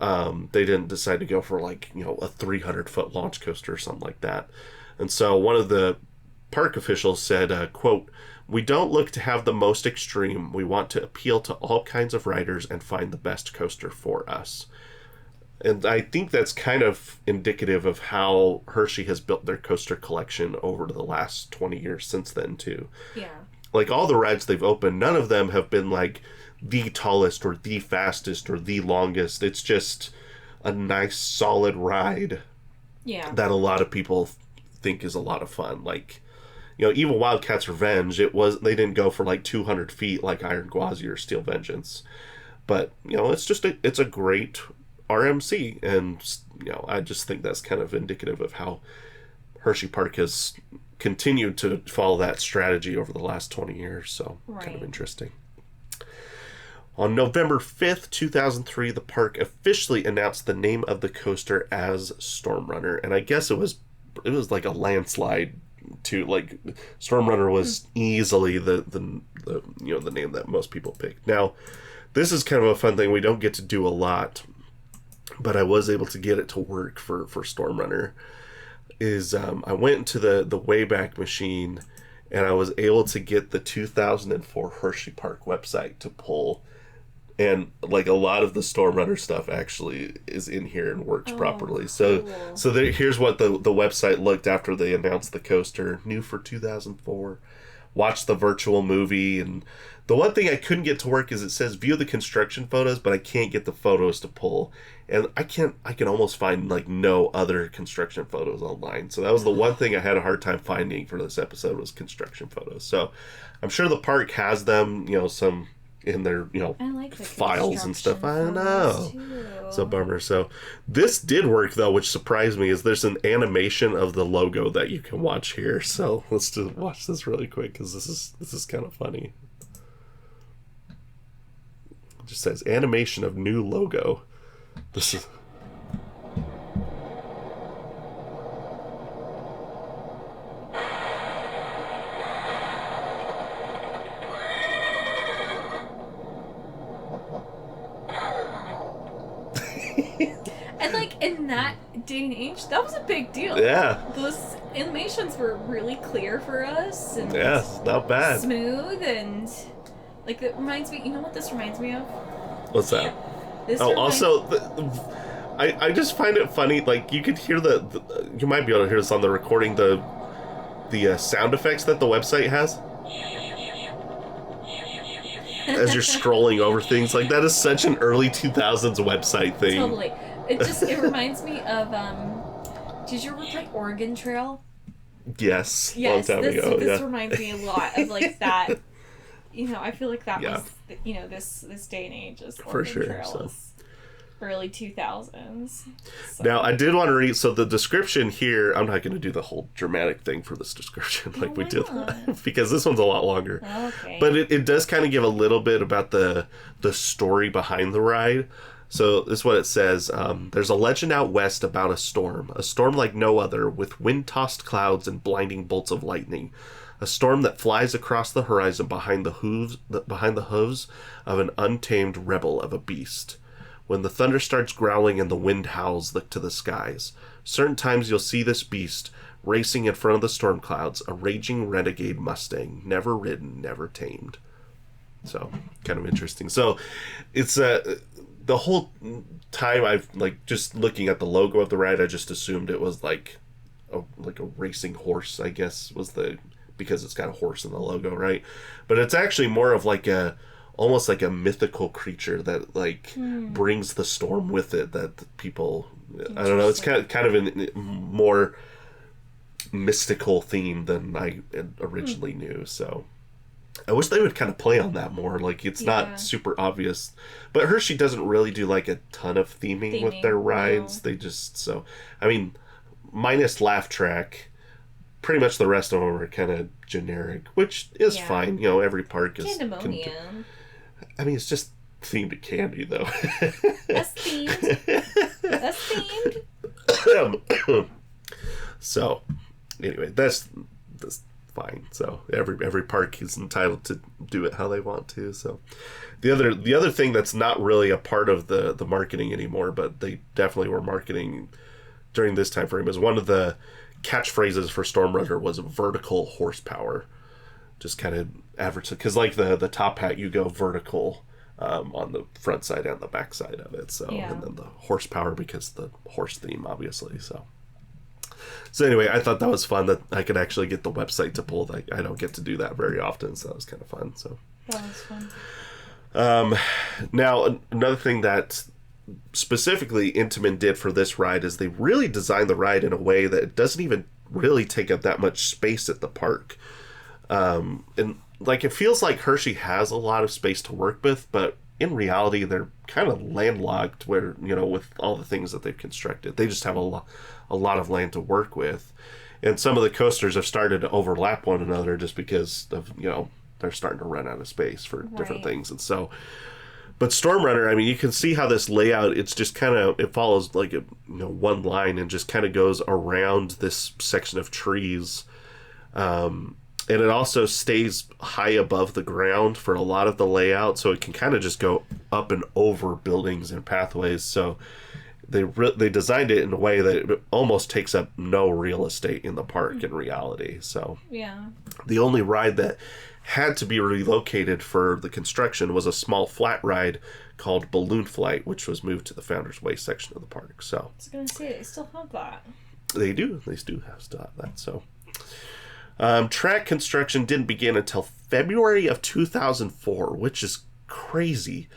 they didn't decide to go for, like, a 300-foot launch coaster or something like that. And so one of the park officials said, quote, "We don't look to have the most extreme. We want to appeal to all kinds of riders and find the best coaster for us." And I think that's kind of indicative of how Hershey has built their coaster collection over the last 20 years since then, too. Yeah. Like, all the rides they've opened, none of them have been, like, the tallest or the fastest or the longest. It's just a nice, solid ride that a lot of people think is a lot of fun. Like, even Wildcats Revenge, they didn't go for, like, 200 feet like Iron Gwazi or Steel Vengeance. But, it's a great RMC, and I just think that's kind of indicative of how Hersheypark has continued to follow that strategy over the last 20 years, so kind of interesting. On November 5th, 2003, the park officially announced the name of the coaster as Stormrunner, and I guess it was like a landslide too. Like, Stormrunner was easily the name that most people picked. Now, this is kind of a fun thing we don't get to do a lot, but I was able to get it to work for Stormrunner. I went into the Wayback Machine, and I was able to get the 2004 Hersheypark website to pull, and like a lot of the Stormrunner stuff actually is in here and works properly. So cool. So here's what the website looked after they announced the coaster. New for 2004. Watch the virtual movie, and the one thing I couldn't get to work is it says view the construction photos, but I can't get the photos to pull, and I can almost find like no other construction photos online. So that was the one thing I had a hard time finding for this episode was construction photos. So I'm sure the park has them, some in their I like the files and stuff. I know. Too. It's a bummer. So this did work though, which surprised me. Is there's an animation of the logo that you can watch here. So let's just watch this really quick because this is kind of funny. It just says animation of new logo. This is. And like in that day and age, that was a big deal. Yeah. Those animations were really clear for us. And yes, not bad. Smooth, and like it reminds me. You know what this reminds me of? What's that? This also, I just find it funny. Like, you could hear you might be able to hear this on the recording, the sound effects that the website has as you're scrolling over things. Like, that is such an early 2000s website thing. Totally. It reminds me of, did you ever play Oregon Trail? Yes, Yes, long time ago. This reminds me a lot of, like, that. I feel like that Yeah. was, this day and age is For Oregon sure, Trail so. is early 2000s. So. Now, I did want to read, so the description here, I'm not going to do the whole dramatic thing for this description like we did, because this one's a lot longer. Okay. But it does kind of give a little bit about the story behind the ride. So this is what it says. There's a legend out west about a storm like no other, with wind-tossed clouds and blinding bolts of lightning. A storm that flies across the horizon behind the hooves of an untamed rebel of a beast. When the thunder starts growling and the wind howls to the skies, certain times you'll see this beast racing in front of the storm clouds, a raging renegade Mustang, never ridden, never tamed. So, kind of interesting. So, it's the whole time I've, like, just looking at the logo of the ride, I just assumed it was like a racing horse, I guess, because it's got a horse in the logo, right? But it's actually more of like almost like a mythical creature that, like, brings the storm with it, that people, I don't know, it's kind of a more mystical theme than I originally knew. So I wish they would kind of play on that more. Like, it's not super obvious, but Hershey doesn't really do like a ton of theming with their rides. No. They just, so I mean, minus Laugh Track, pretty much the rest of them are kind of generic, which is fine. Every park is Pandemonium. I mean, it's just themed to candy, though. That's themed. So, anyway, that's fine. So every park is entitled to do it how they want to. So the other thing that's not really a part of the marketing anymore, but they definitely were marketing during this time frame, is one of the catchphrases for Storm Runner was vertical horsepower. Just kind of average, because like the top hat, you go vertical on the front side and the back side of it. So and then the horsepower, because the horse theme, obviously. So anyway, I thought that was fun that I could actually get the website to pull. I don't get to do that very often, so that was kind of fun. So that was fun. Now another thing that specifically Intamin did for this ride is they really designed the ride in a way that it doesn't even really take up that much space at the park. And like, it feels like Hershey has a lot of space to work with, but in reality, they're kind of landlocked where, with all the things that they've constructed. They just have a lot of land to work with. And some of the coasters have started to overlap one another just because of, they're starting to run out of space for different things. And so, but Storm Runner, I mean, you can see how this layout, it's just kind of, it follows like a, one line and just kind of goes around this section of trees. And it also stays high above the ground for a lot of the layout, so it can kind of just go up and over buildings and pathways. So they designed it in a way that it almost takes up no real estate in the park in reality. So the only ride that had to be relocated for the construction was a small flat ride called Balloon Flight, which was moved to the Founder's Way section of the park. So I was going to say, they still have that. They do. They still have that. So. Track construction didn't begin until February of 2004, which is crazy.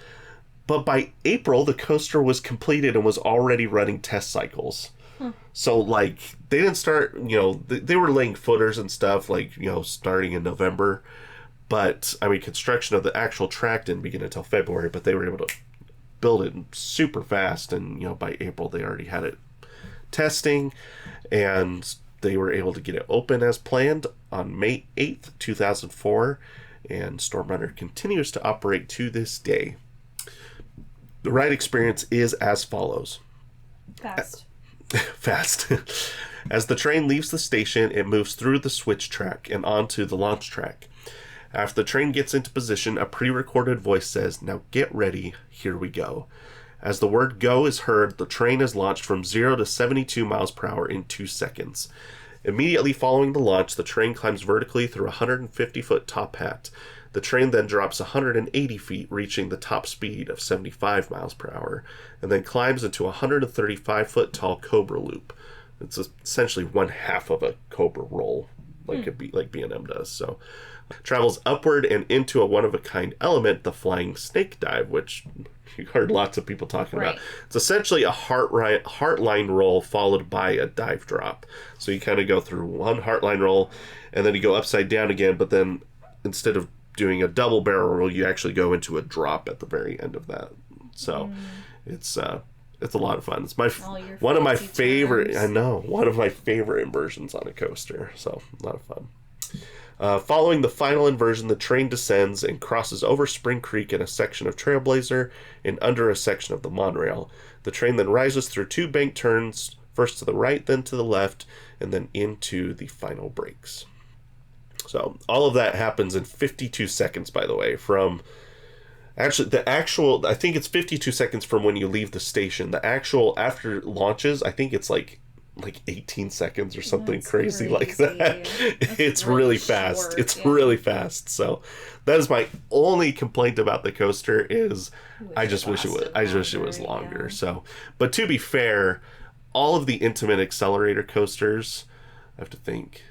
But by April, the coaster was completed and was already running test cycles. So, like, they didn't start, they were laying footers and stuff, like, starting in November. But, I mean, construction of the actual track didn't begin until February, but they were able to build it super fast. And, by April, they already had it testing, and they were able to get it open as planned on May 8th, 2004, and Storm Runner continues to operate to this day. The ride experience is as follows. Fast. As the train leaves the station, it moves through the switch track and onto the launch track. After the train gets into position, a pre-recorded voice says, "Now get ready, here we go." As the word go is heard, the train is launched from 0 to 72 miles per hour in 2 seconds. Immediately following the launch, the train climbs vertically through a 150-foot top hat. The train then drops 180 feet, reaching the top speed of 75 miles per hour, and then climbs into a 135-foot tall Cobra loop. It's essentially one half of a Cobra roll, like B&M does. So, travels upward and into a one-of-a-kind element, the flying snake dive, which you heard lots of people talking about. It's essentially a heartline roll followed by a dive drop. So you kind of go through one heartline roll, and then you go upside down again, but then instead of doing a double barrel roll, you actually go into a drop at the very end of that. So it's a lot of fun. It's one of my favorite. I know, one of my favorite inversions on a coaster. So a lot of fun. Following the final inversion, the train descends and crosses over Spring Creek in a section of Trailblazer and under a section of the monorail. The train then rises through 2 bank turns, first to the right, then to the left, and then into the final brakes. So all of that happens in 52 seconds, by the way, from... Actually, I think it's 52 seconds from when you leave the station. The actual, after it launches, I think it's like 18 seconds or something crazy like that. It's really fast. It's really fast. So that is my only complaint about the coaster is I just wish it was longer. So, but to be fair, all of the Intamin accelerator coasters, I have to think.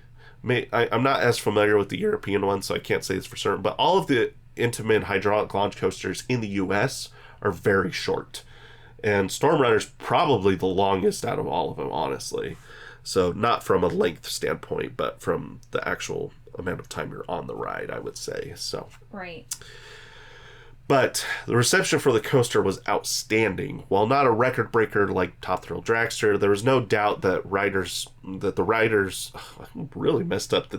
I'm not as familiar with the European ones, so I can't say this for certain, but all of the Intamin hydraulic launch coasters in the US are very short. And Storm Runner's probably the longest out of all of them, honestly. So not from a length standpoint, but from the actual amount of time you're on the ride, I would say. So right. But the reception for the coaster was outstanding. While not a record breaker like Top Thrill Dragster, there was no doubt that the riders I really messed up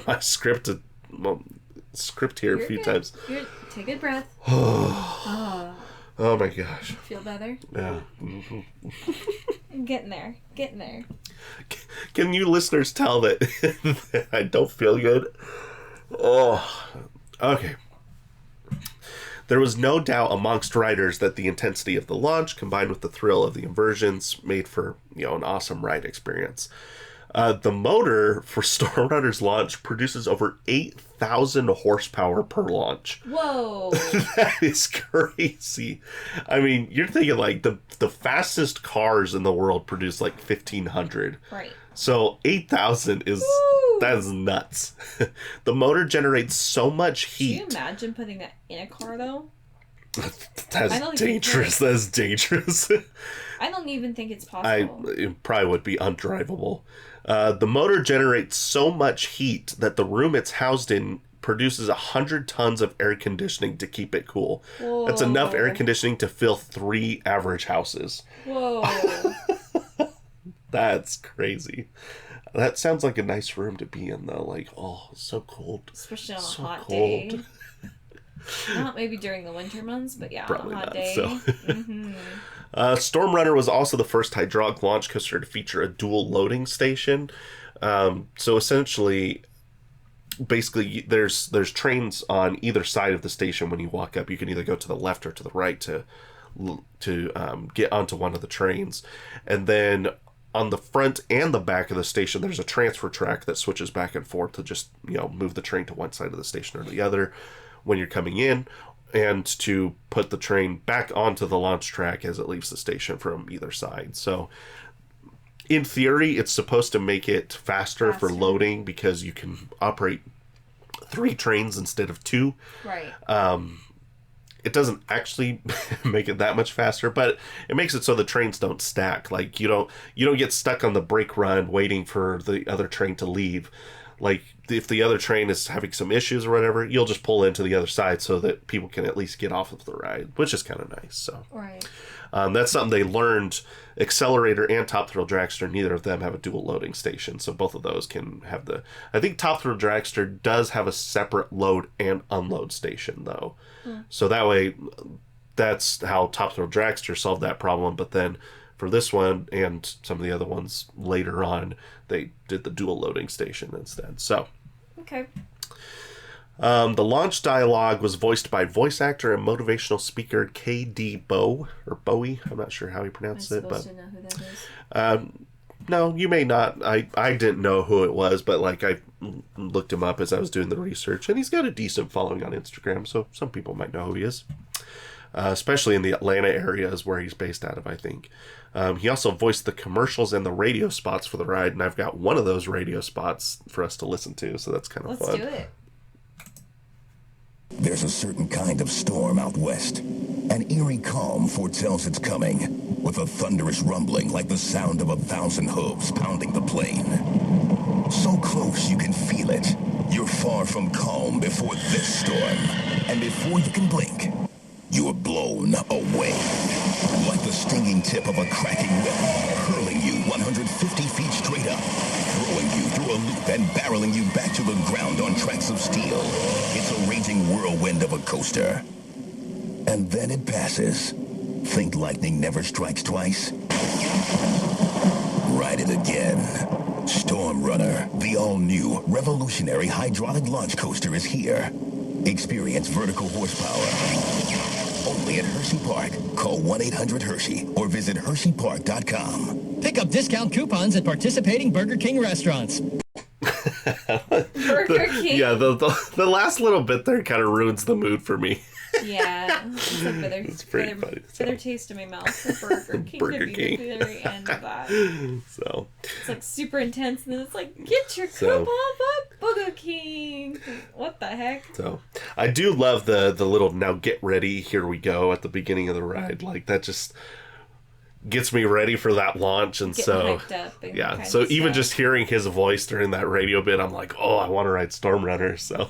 my script here a few times. Take a breath. Oh my gosh. Feel better? Yeah. I'm getting there. Can you listeners tell that I don't feel good? Oh, okay. There was no doubt amongst riders that the intensity of the launch combined with the thrill of the inversions made for, an awesome ride experience. The motor for Storm Runner's launch produces over 8,000 horsepower per launch. Whoa. That is crazy. I mean, you're thinking like the fastest cars in the world produce like 1,500. Right. So 8,000 that is nuts. The motor generates so much heat. Can you imagine putting that in a car though? That's dangerous. That's dangerous. I don't even think it's possible. It probably would be undrivable. The motor generates so much heat that the room it's housed in produces 100 tons of air conditioning to keep it cool. Whoa. That's enough air conditioning to fill 3 average houses. Whoa. That's crazy. That sounds like a nice room to be in, though. Like, oh, it's so cold. Especially on a hot day. Not maybe during the winter months, but yeah, probably on a hot not, day. So. Storm Runner was also the first hydraulic launch coaster to feature a dual loading station. So essentially, basically, there's trains on either side of the station. When you walk up, you can either go to the left or to the right to get onto one of the trains, and then on the front and the back of the station, there's a transfer track that switches back and forth to just move the train to one side of the station or the other when you're coming in, and to put the train back onto the launch track as it leaves the station from either side. So in theory, it's supposed to make it faster for loading because you can operate 3 trains instead of 2. Right. It doesn't actually make it that much faster, but it makes it so the trains don't stack. Like you don't get stuck on the brake run waiting for the other train to leave. Like if the other train is having some issues or whatever, you'll just pull into the other side so that people can at least get off of the ride, which is kind of nice. So right. That's something they learned. Accelerator and Top Thrill Dragster, neither of them have a dual loading station, so both of those can have I think Top Thrill Dragster does have a separate load and unload station though. So that way, that's how Top Thrill Dragster solved that problem. But then for this one and some of the other ones later on, they did the dual loading station instead. So okay. The launch dialogue was voiced by voice actor and motivational speaker K.D. Bowie. I'm not sure how he pronounced it, but to know who that is. no, you may not. I didn't know who it was, but like I looked him up as I was doing the research, and he's got a decent following on Instagram, so some people might know who he is. Especially in the Atlanta area is where he's based out of, I think. He also voiced the commercials and the radio spots for the ride, and I've got one of those radio spots for us to listen to, so that's kind of fun. Let's do it. There's a certain kind of storm out west. An eerie calm foretells its coming, with a thunderous rumbling like the sound of 1,000 hooves pounding the plain. So close you can feel it. You're far from calm before this storm, and before you can blink, you are blown away. Like the stinging tip of a cracking whip, hurling you 150 feet straight up, throwing you through a loop and barreling you back to the ground on tracks of steel. It's a raging whirlwind of a coaster. And then it passes. Think lightning never strikes twice? Ride it again. Storm Runner, the all-new, revolutionary hydraulic launch coaster is here. Experience vertical horsepower. Only at Hersheypark. Call 1-800-HERSHEY or visit Hersheypark.com. Pick up discount coupons at participating Burger King restaurants. Burger King. Yeah, the last little bit there kind of ruins the mood for me. Yeah, It's pretty funny. Bitter taste in my mouth. Burger King Burger could be King. the very end of that. So It's like super intense, and then it's like, get your coupon at Burger King. What the heck? So I do love the little now get ready, here we go at the beginning of the ride. Like that just gets me ready for that launch. And Getting so hyped up and yeah, kind so of even stuff. just hearing his voice during that radio bit, I'm like, oh, I want to ride Storm Runner. So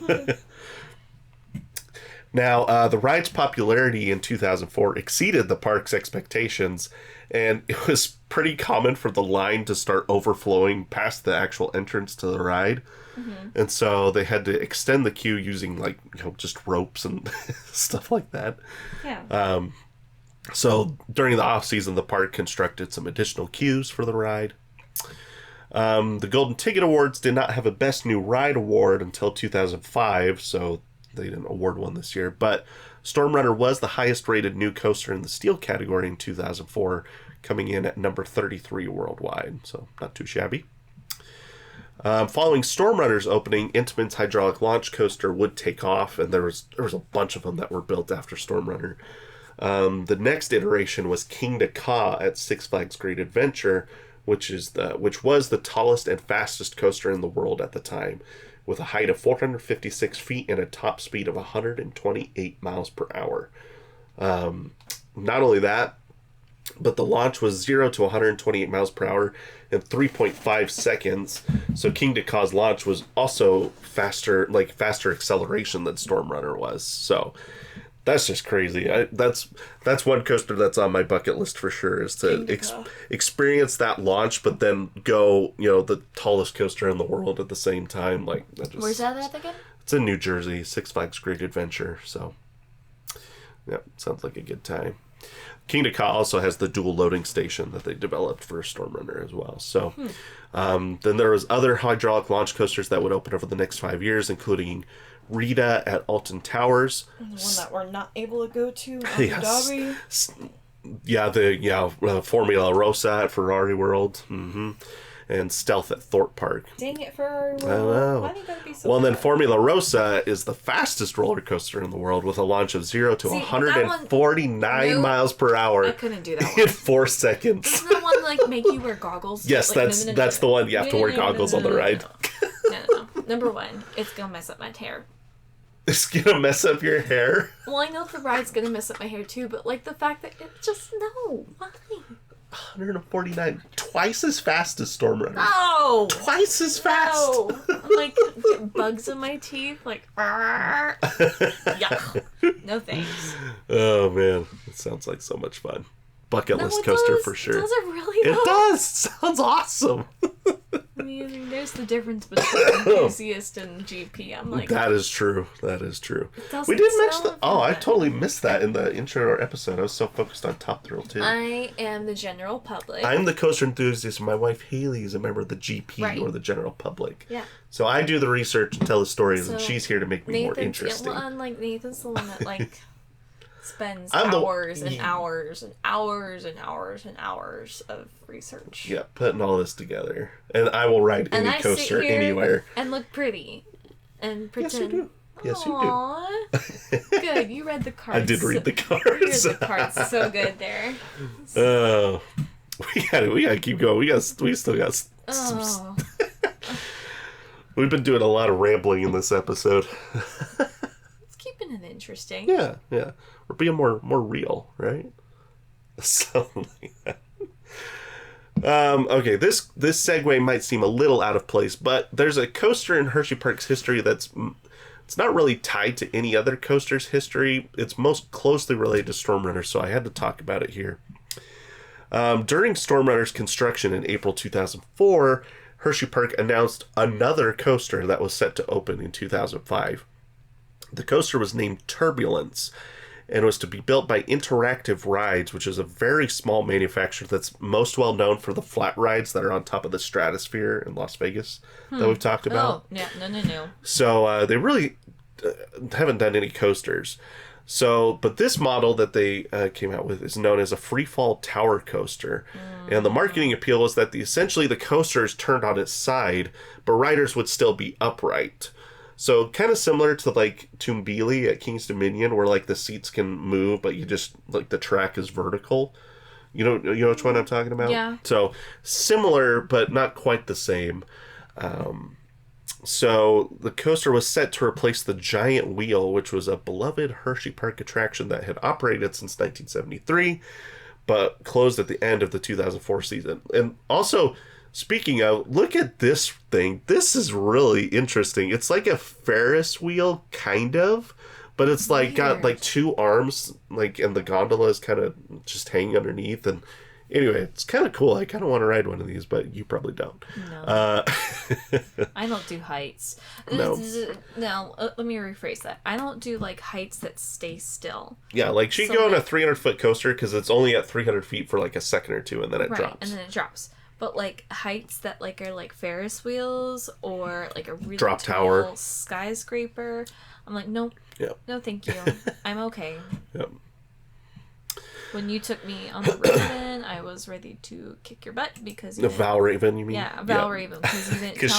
now the ride's popularity in 2004 exceeded the park's expectations, and it was pretty common for the line to start overflowing past the actual entrance to the ride. Mm-hmm. And so they had to extend the queue using just ropes and stuff like that. Yeah. So during the off season, the park constructed some additional queues for the ride. The Golden Ticket Awards did not have a Best New Ride award until 2005, so they didn't award one this year. But Storm Runner was the highest rated new coaster in the steel category in 2004, coming in at number 33 worldwide, so not too shabby. Following Storm Runner's opening, Intamin's hydraulic launch coaster would take off, and there was a bunch of them that were built after Storm Runner. The next iteration was King to Ka at Six Flags Great Adventure, which was the tallest and fastest coaster in the world at the time, with a height of 456 feet and a top speed of 128 miles per hour. Not only that, but the launch was 0 to 128 miles per hour in 3.5 seconds. So King to Ka's launch was also faster acceleration than Storm Runner was. So that's just crazy. That's one coaster that's on my bucket list for sure, is to experience that launch, but then go, the tallest coaster in the world at the same time. Where's that at again? It's in New Jersey, Six Flags Great Adventure. So, yeah, sounds like a good time. King to Ka also has the dual loading station that they developed for Storm Runner as well. So, then there was other hydraulic launch coasters that would open over the next 5 years, including Rita at Alton Towers. The one that we're not able to go to, Abu Dhabi. Formula Rossa at Ferrari World. Mm-hmm. And Stealth at Thorpe Park. Dang it, Ferrari World. I know. Why do you gotta be so Well, and then bad? Formula Rossa is the fastest roller coaster in the world, with a launch of 0 to 149 miles per hour. I couldn't do that in one. 4 seconds. Isn't that one make you wear goggles? Yes, that's the one. You have to wear goggles on the ride. No. Number one, it's gonna mess up my hair. It's gonna mess up your hair. Well, I know the ride's gonna mess up my hair too, but the fact that why? 149, twice as fast as Storm Runner. No! Twice as fast. No! I'm getting bugs in my teeth, yuck. No thanks. Oh man, it sounds like so much fun. Bucket list coaster for sure. Does it really? It does. Sounds awesome. I mean, there's the difference between enthusiast and GP. I'm that is true. That is true. doesn't We didn't mention sound I fun. totally missed that in the intro episode. I was so focused on Top Thrill too. I am the general public. I'm the coaster enthusiast, and my wife Haley is a member of the GP, Right. or the general public. Yeah. So I do the research and tell the stories, and So she's here to make me more Nathan's, interesting. well, unlike Nathan's the one that spends I'm hours and hours and hours and hours and hours of research. Yeah, putting all this together. And I will ride any coaster anywhere. And look pretty. And pretend. Yes, you do. Yes, you do. Good, you read the cards. I did read the cards. You read the cards so good there. We gotta keep going. We still got some... We've been doing a lot of rambling in this episode. It's keeping it interesting. Yeah. We're being more real, right? Something like that. Okay, this segue might seem a little out of place, but there's a coaster in Hersheypark's history it's not really tied to any other coaster's history. It's most closely related to Storm Runner, so I had to talk about it here. During Storm Runner's construction in April 2004, Hersheypark announced another coaster that was set to open in 2005. The coaster was named Turbulence and was to be built by Interactive Rides, which is a very small manufacturer that's most well known for the flat rides that are on top of the Stratosphere in Las Vegas that we've talked about. Oh, yeah, no. So they really haven't done any coasters. So, but this model that they came out with is known as a freefall tower coaster. And the marketing appeal was that essentially the coaster is turned on its side, but riders would still be upright. So kind of similar to like Tumbili at King's Dominion, where like the seats can move, but you just like the track is vertical. You know which one I'm talking about? Yeah. So similar, but not quite the same. So the coaster was set to replace the Giant Wheel, which was a beloved Hersheypark attraction that had operated since 1973, but closed at the end of the 2004 season. And also, speaking of, look at this thing. This is really interesting. It's like a Ferris wheel, kind of, but it's like got like two arms, like, and the gondola is kind of just hanging underneath. And anyway, it's kind of cool. I kind of want to ride one of these, but you probably don't. No. I don't do heights. No. Now, let me rephrase that. I don't do, like, heights that stay still. Yeah, like, she can go on a 300-foot coaster because it's only at 300 feet for, like, a second or two, and then it drops. And then it drops. But, like, heights that, like, are, like, Ferris wheels or, like, a really drop tall tower skyscraper, I'm like, nope. Yep. No, thank you. I'm okay. Yep. When you took me on the Raven, I was ready to kick your butt because you Valraven, you mean? Yeah, Valraven, because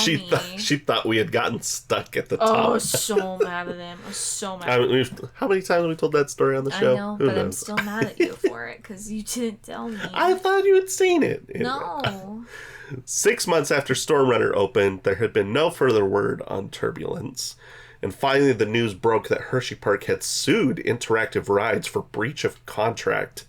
you didn't tell me. She thought we had gotten stuck at the top. Oh, I was so mad at him. I was so mad at him. How many times have we told that story on the show? I know, but I'm still mad at you for it because you didn't tell me. I thought you had seen it. Anyway. No. 6 months after Storm Runner opened, there had been no further word on Turbulence. And finally, the news broke that Hersheypark had sued Interactive Rides for breach of contract.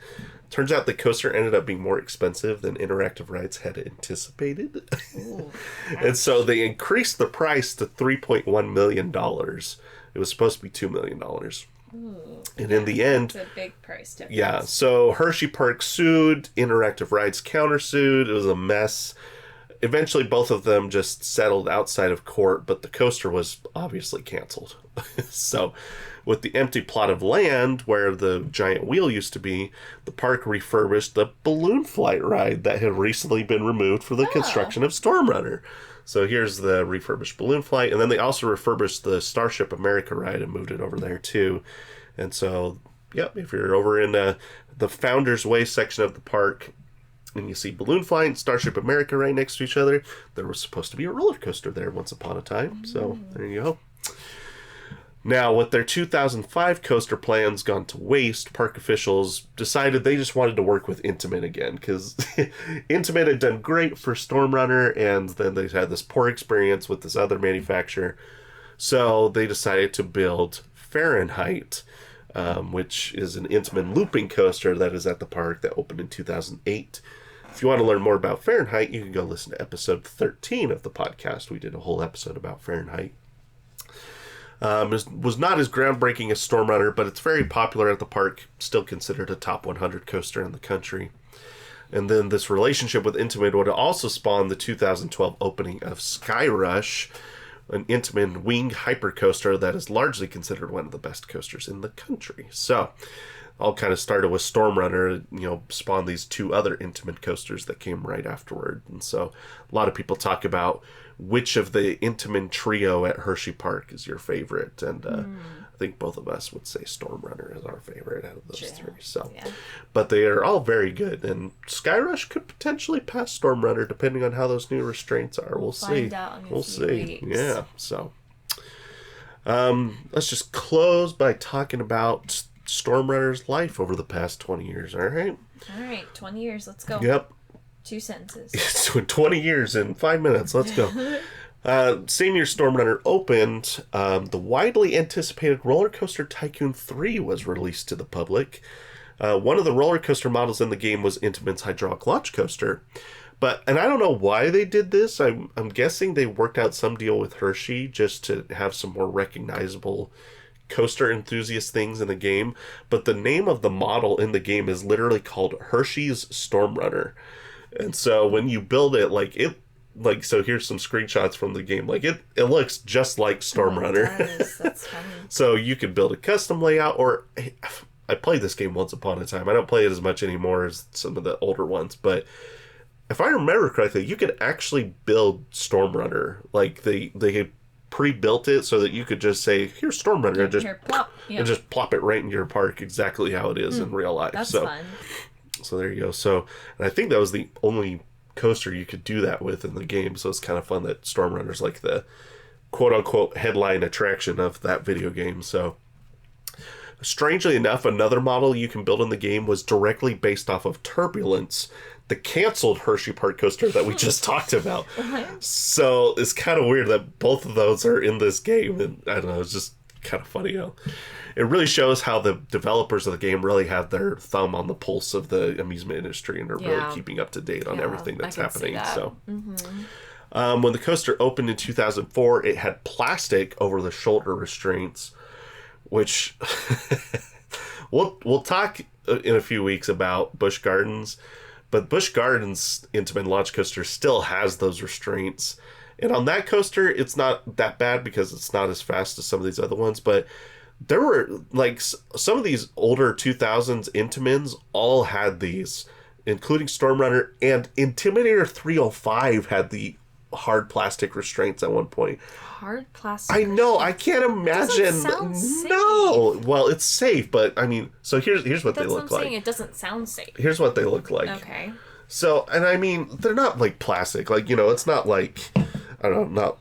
Turns out the coaster ended up being more expensive than Interactive Rides had anticipated. Ooh, and so they increased the price to $3.1 million. It was supposed to be $2 million. Ooh, and in the end... It's a big price difference. Yeah, so Hersheypark sued, Interactive Rides countersued. It was a mess. Eventually, both of them just settled outside of court, but the coaster was obviously canceled. So, with the empty plot of land where the Giant Wheel used to be, the park refurbished the balloon flight ride that had recently been removed for the construction of Storm Runner. So here's the refurbished balloon flight, and then they also refurbished the Starship America ride and moved it over there too. And so, yep, if you're over in the Founders Way section of the park, and you see Balloon Flight and Starship America right next to each other, there was supposed to be a roller coaster there once upon a time. So there you go. Now, with their 2005 coaster plans gone to waste, park officials decided they just wanted to work with Intamin again, because Intamin had done great for Storm Runner, and then they had this poor experience with this other manufacturer. So they decided to build Fahrenheit, which is an Intamin looping coaster that is at the park that opened in 2008. If you want to learn more about Fahrenheit, you can go listen to episode 13 of the podcast. We did a whole episode about Fahrenheit. It was not as groundbreaking as Storm Runner, but it's very popular at the park, still considered a top 100 coaster in the country. And then this relationship with Intamin would also spawn the 2012 opening of Sky Rush, an Intamin wing hypercoaster that is largely considered one of the best coasters in the country. So, all kind of started with Storm Runner, spawned these two other Intamin coasters that came right afterward. And so, a lot of people talk about which of the Intamin trio at Hersheypark is your favorite. And I think both of us would say Storm Runner is our favorite out of those True. three. So, Yeah. but they are all very good, and Skyrush could potentially pass Storm Runner depending on how those new restraints are. We'll see. Find out in a We'll few see. weeks. Yeah. So, let's just close by talking about Storm Runner's life over the past 20 years. All right. All right, 20 years. Let's go. Yep. 2 sentences. It's 20 years in 5 minutes. Let's go. Same year Storm Runner opened, the widely anticipated Roller Coaster Tycoon 3 was released to the public. One of the roller coaster models in the game was Intamin's hydraulic launch coaster. And I don't know why they did this. I'm guessing they worked out some deal with Hershey just to have some more recognizable coaster enthusiast things in the game. But the name of the model in the game is literally called Hershey's Storm Runner. And so when you build it, so here's some screenshots from the game. It looks just like Storm Runner. It does. That's funny. So you could build a custom layout, or I played this game once upon a time. I don't play it as much anymore as some of the older ones, but if I remember correctly, you could actually build Storm Runner. They had pre-built it so that you could just say, "Here's Storm Runner," and just Here, plop. Yeah. and just plop it right in your park exactly how it is in real life. That's so, fun. So there you go. So, and I think that was the only coaster you could do that with in the game. So it's kind of fun that Storm Runner's like the quote-unquote headline attraction of that video game. So, strangely enough, another model you can build in the game was directly based off of Turbulence, the canceled Hersheypark coaster that we just talked about. So it's kind of weird that both of those are in this game, and I don't know, it's just kind of funny how it really shows how the developers of the game really have their thumb on the pulse of the amusement industry and are really keeping up to date on everything that's happening. So when the coaster opened in 2004, it had plastic over the shoulder restraints, which we'll talk in a few weeks about Busch Gardens. But Busch Gardens Intamin launch coaster still has those restraints. And on that coaster, it's not that bad because it's not as fast as some of these other ones. But there were, some of these older 2000s Intamins all had these, including Storm Runner, and Intimidator 305 had the hard plastic restraints at one point. Hard plastic. I know. I can't imagine. Sound safe. No. Well, it's safe, but I mean, so here's what they That's look what I'm like. saying. It doesn't sound safe. Here's what they look like. Okay. So, and I mean, they're not like plastic. It's not like, I don't know,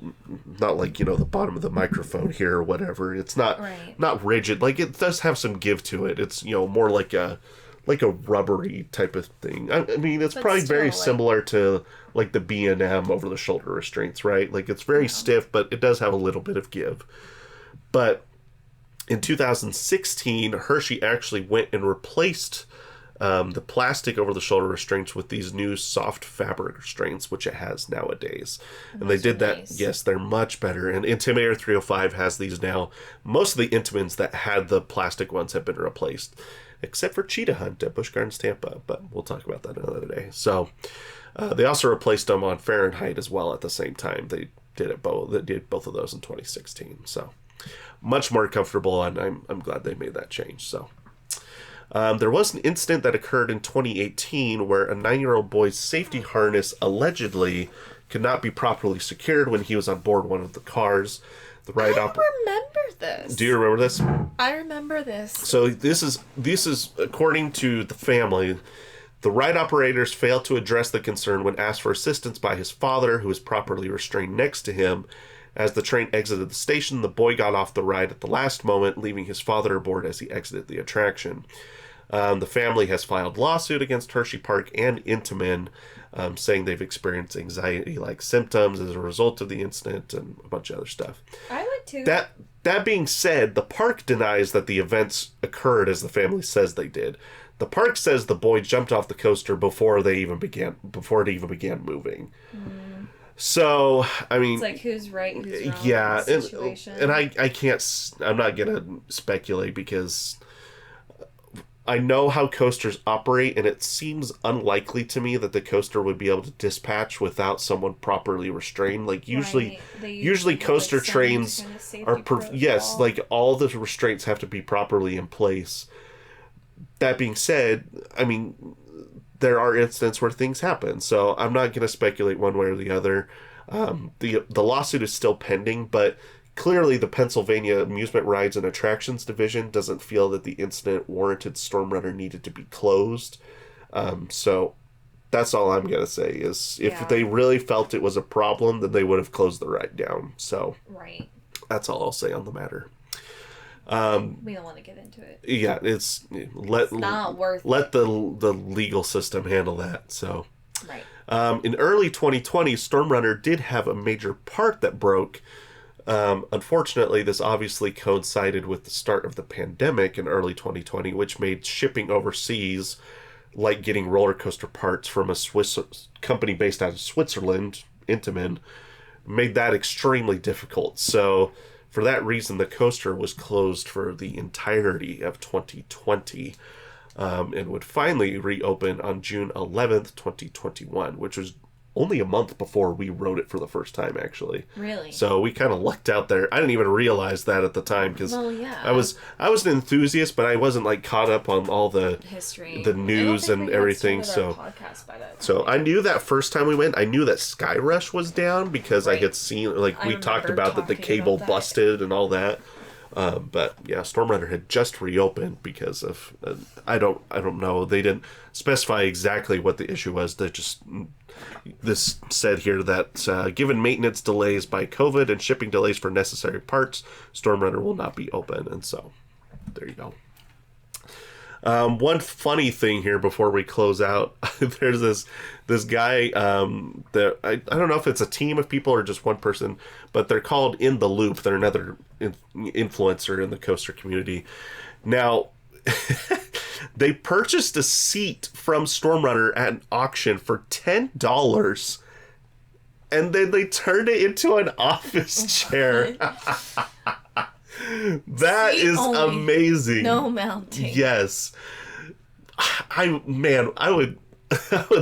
not like, the bottom of the microphone here or whatever. It's not not rigid. It does have some give to it. It's, more like a rubbery type of thing. I mean, it's probably still, very similar to the B&M over the shoulder restraints, right? It's very stiff, but it does have a little bit of give. But in 2016, Hershey actually went and replaced the plastic over the shoulder restraints with these new soft fabric restraints, which it has nowadays. And they did that. Nice. Yes, they're much better. And Intimidator 305 has these now. Most of the Intamins that had the plastic ones have been replaced, except for Cheetah Hunt at Busch Gardens Tampa. But we'll talk about that another day. So they also replaced them on Fahrenheit as well at the same time. They did both of those in 2016. So much more comfortable, and I'm glad they made that change. So. There was an incident that occurred in 2018 where a 9-year-old boy's safety harness allegedly could not be properly secured when he was on board one of the cars. The ride I remember this. Do you remember this? I remember this. So this is according to the family. The ride operators failed to address the concern when asked for assistance by his father, who was properly restrained next to him. As the train exited the station, the boy got off the ride at the last moment, leaving his father aboard as he exited the attraction. The family has filed lawsuit against Hersheypark and Intamin, saying they've experienced anxiety-like symptoms as a result of the incident and a bunch of other stuff. I would too. That being said, the park denies that the events occurred as the family says they did. The park says the boy jumped off the coaster before it even began moving. So, I mean... It's who's right, who's wrong yeah, in the situation. and I can't... I'm not going to speculate because I know how coasters operate, and it seems unlikely to me that the coaster would be able to dispatch without someone properly restrained. Usually coaster trains are... yes, all the restraints have to be properly in place. That being said, I mean... there are instances where things happen, so I'm not going to speculate one way or the other. The lawsuit is still pending, but Clearly, the Pennsylvania Amusement Rides and Attractions Division doesn't feel that the incident warranted Storm Runner needed to be closed. So that's all I'm going to say is if they really felt it was a problem, then they would have closed the ride down. So Right. that's all I'll say on the matter. We don't want to get into it. Yeah, it's not worth let the legal system handle that. So Right. in early 2020, Storm Runner did have a major part that broke. Unfortunately, this obviously coincided with the start of the pandemic in early 2020, which made shipping overseas, like getting roller coaster parts from a Swiss company based out of Switzerland, Intamin, made that extremely difficult. So for that reason, the coaster was closed for the entirety of 2020 and would finally reopen on June 11th, 2021, which was only a month before we rode it for the first time, actually. Really? So we kind of lucked out there. I didn't even realize that at the time because yeah. I was an enthusiast, but I wasn't like caught up on all the history, the news and everything. So I knew that first time we went, I knew that Sky Rush was down because I had seen we talked about that the cable busted and all that. But yeah, Storm Runner had just reopened because of I don't know. They didn't specify exactly what the issue was. They just this said here that given maintenance delays by COVID and shipping delays for necessary parts, Storm Runner will not be open. And so there you go. One funny thing here before we close out, there's this guy that I don't know if it's a team of people or just one person, but they're called In the Loop. They're another influencer in the coaster community. Now, they purchased a seat from Storm Runner at an auction for $10, and then they turned it into an office chair. That is amazing. No mounting. Yes. I would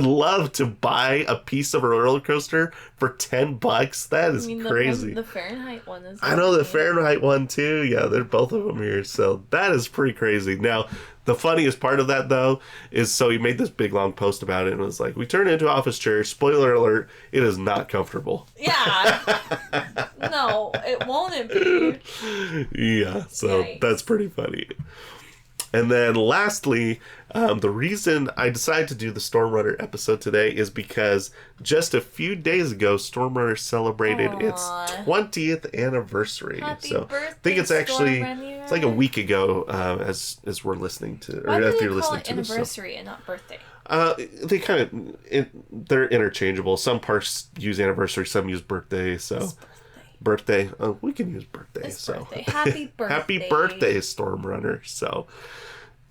love to buy a piece of a roller coaster for $10. That is crazy. The Fahrenheit one is. I know the Fahrenheit one too. Yeah, they're both of them here. So that is pretty crazy. Now, the funniest part of that though is so he made this big long post about it and was like, "We turned it into office chair. Spoiler alert: it is not comfortable." Yeah. No, it won't be. Yeah. So Yikes. that's pretty funny. And then lastly, the reason I decided to do the Storm Runner episode today is because just a few days ago, Storm Runner celebrated its 20th anniversary. Happy so birthday, I think it's actually Storm Runner. it's like a week ago as we're listening to, or Why do after they you're call listening it to this. anniversary and not birthday? They kind of they're interchangeable. Some parts use anniversary, some use birthday. So birthday, we can use birthday. It's so birthday. Happy birthday. Happy birthday, Storm Runner. So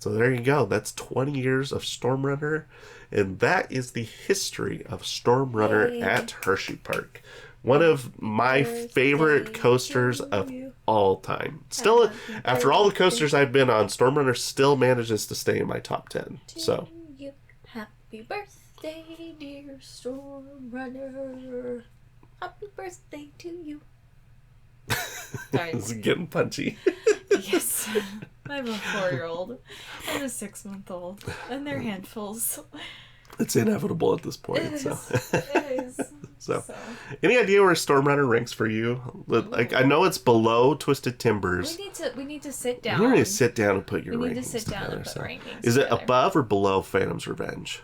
there you go. That's 20 years of Storm Runner, and that is the history of Storm Runner at Hersheypark. One of my favorite coasters of all time. Still, after all the coasters I've been on, Storm Runner still manages to stay in my top 10. So, happy birthday, dear Storm Runner. Happy birthday to you. Sorry. This is getting punchy. Yes. I have a 4-year-old and a 6-month-old, and they're handfuls. It's inevitable at this point. It so. is. It is. So, any idea where Storm Runner ranks for you? Like, I know it's below Twisted Timbers. We need to sit down. You need to sit down and put your rankings We need to sit down together, and put rankings Is it together. above or below Phantom's Revenge?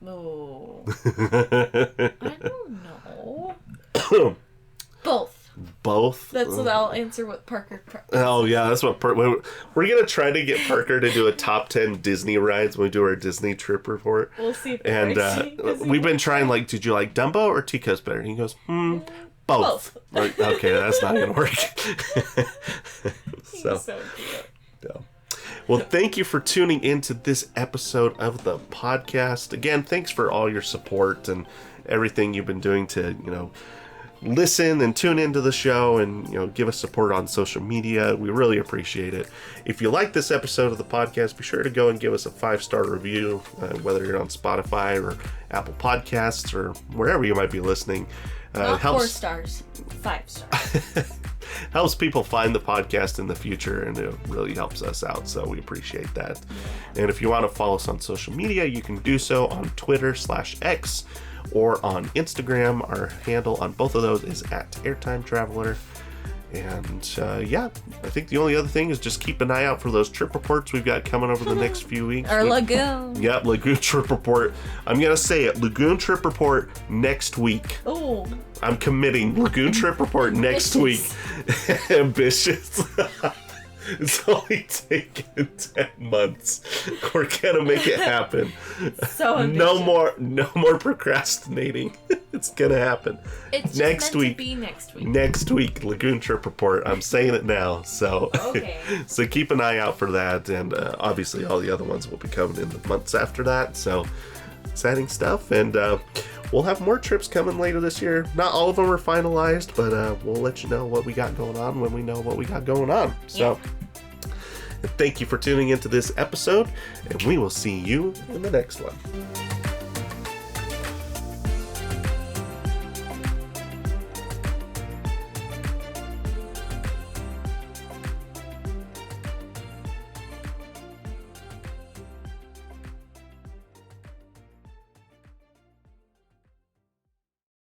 Oh. I don't know. Both. Both? That's what I'll answer what Parker. Oh, yeah, that's what... We're going to try to get Parker to do a top 10 Disney rides when we do our Disney trip report. We'll see if And we've been trying, like, did you like Dumbo or Tico's better? And he goes, both. Like, okay, that's not going to work. So cute. Yeah. Well, thank you for tuning into this episode of the podcast. Again, thanks for all your support and everything you've been doing to, listen and tune into the show and, give us support on social media. We really appreciate it. If you like this episode of the podcast, be sure to go and give us a 5-star review, whether you're on Spotify or Apple Podcasts or wherever you might be listening. Not Helps, 4 stars, 5 stars. helps people find the podcast in the future, and it really helps us out, so we appreciate that. And if you want to follow us on social media, you can do so on Twitter/X or on Instagram. Our handle on both of those is @airtimetraveler. And yeah, I think the only other thing is just keep an eye out for those trip reports we've got coming over the next few weeks. Or Lagoon. Yep, Lagoon trip report. I'm going to say it, Lagoon trip report next week. Oh. I'm committing Lagoon trip report next week. Ambitious. It's only taken 10 months. We're gonna make it happen. So ambitious. No more procrastinating. It's gonna happen. It's just next meant week. to be next week. Next week, Lagoon trip report. I'm saying it now. So, Okay. So keep an eye out for that, and obviously all the other ones will be coming in the months after that. So exciting stuff, and we'll have more trips coming later this year. Not all of them are finalized, but we'll let you know what we got going on when we know what we got going on. So, thank you for tuning into this episode, and we will see you in the next one.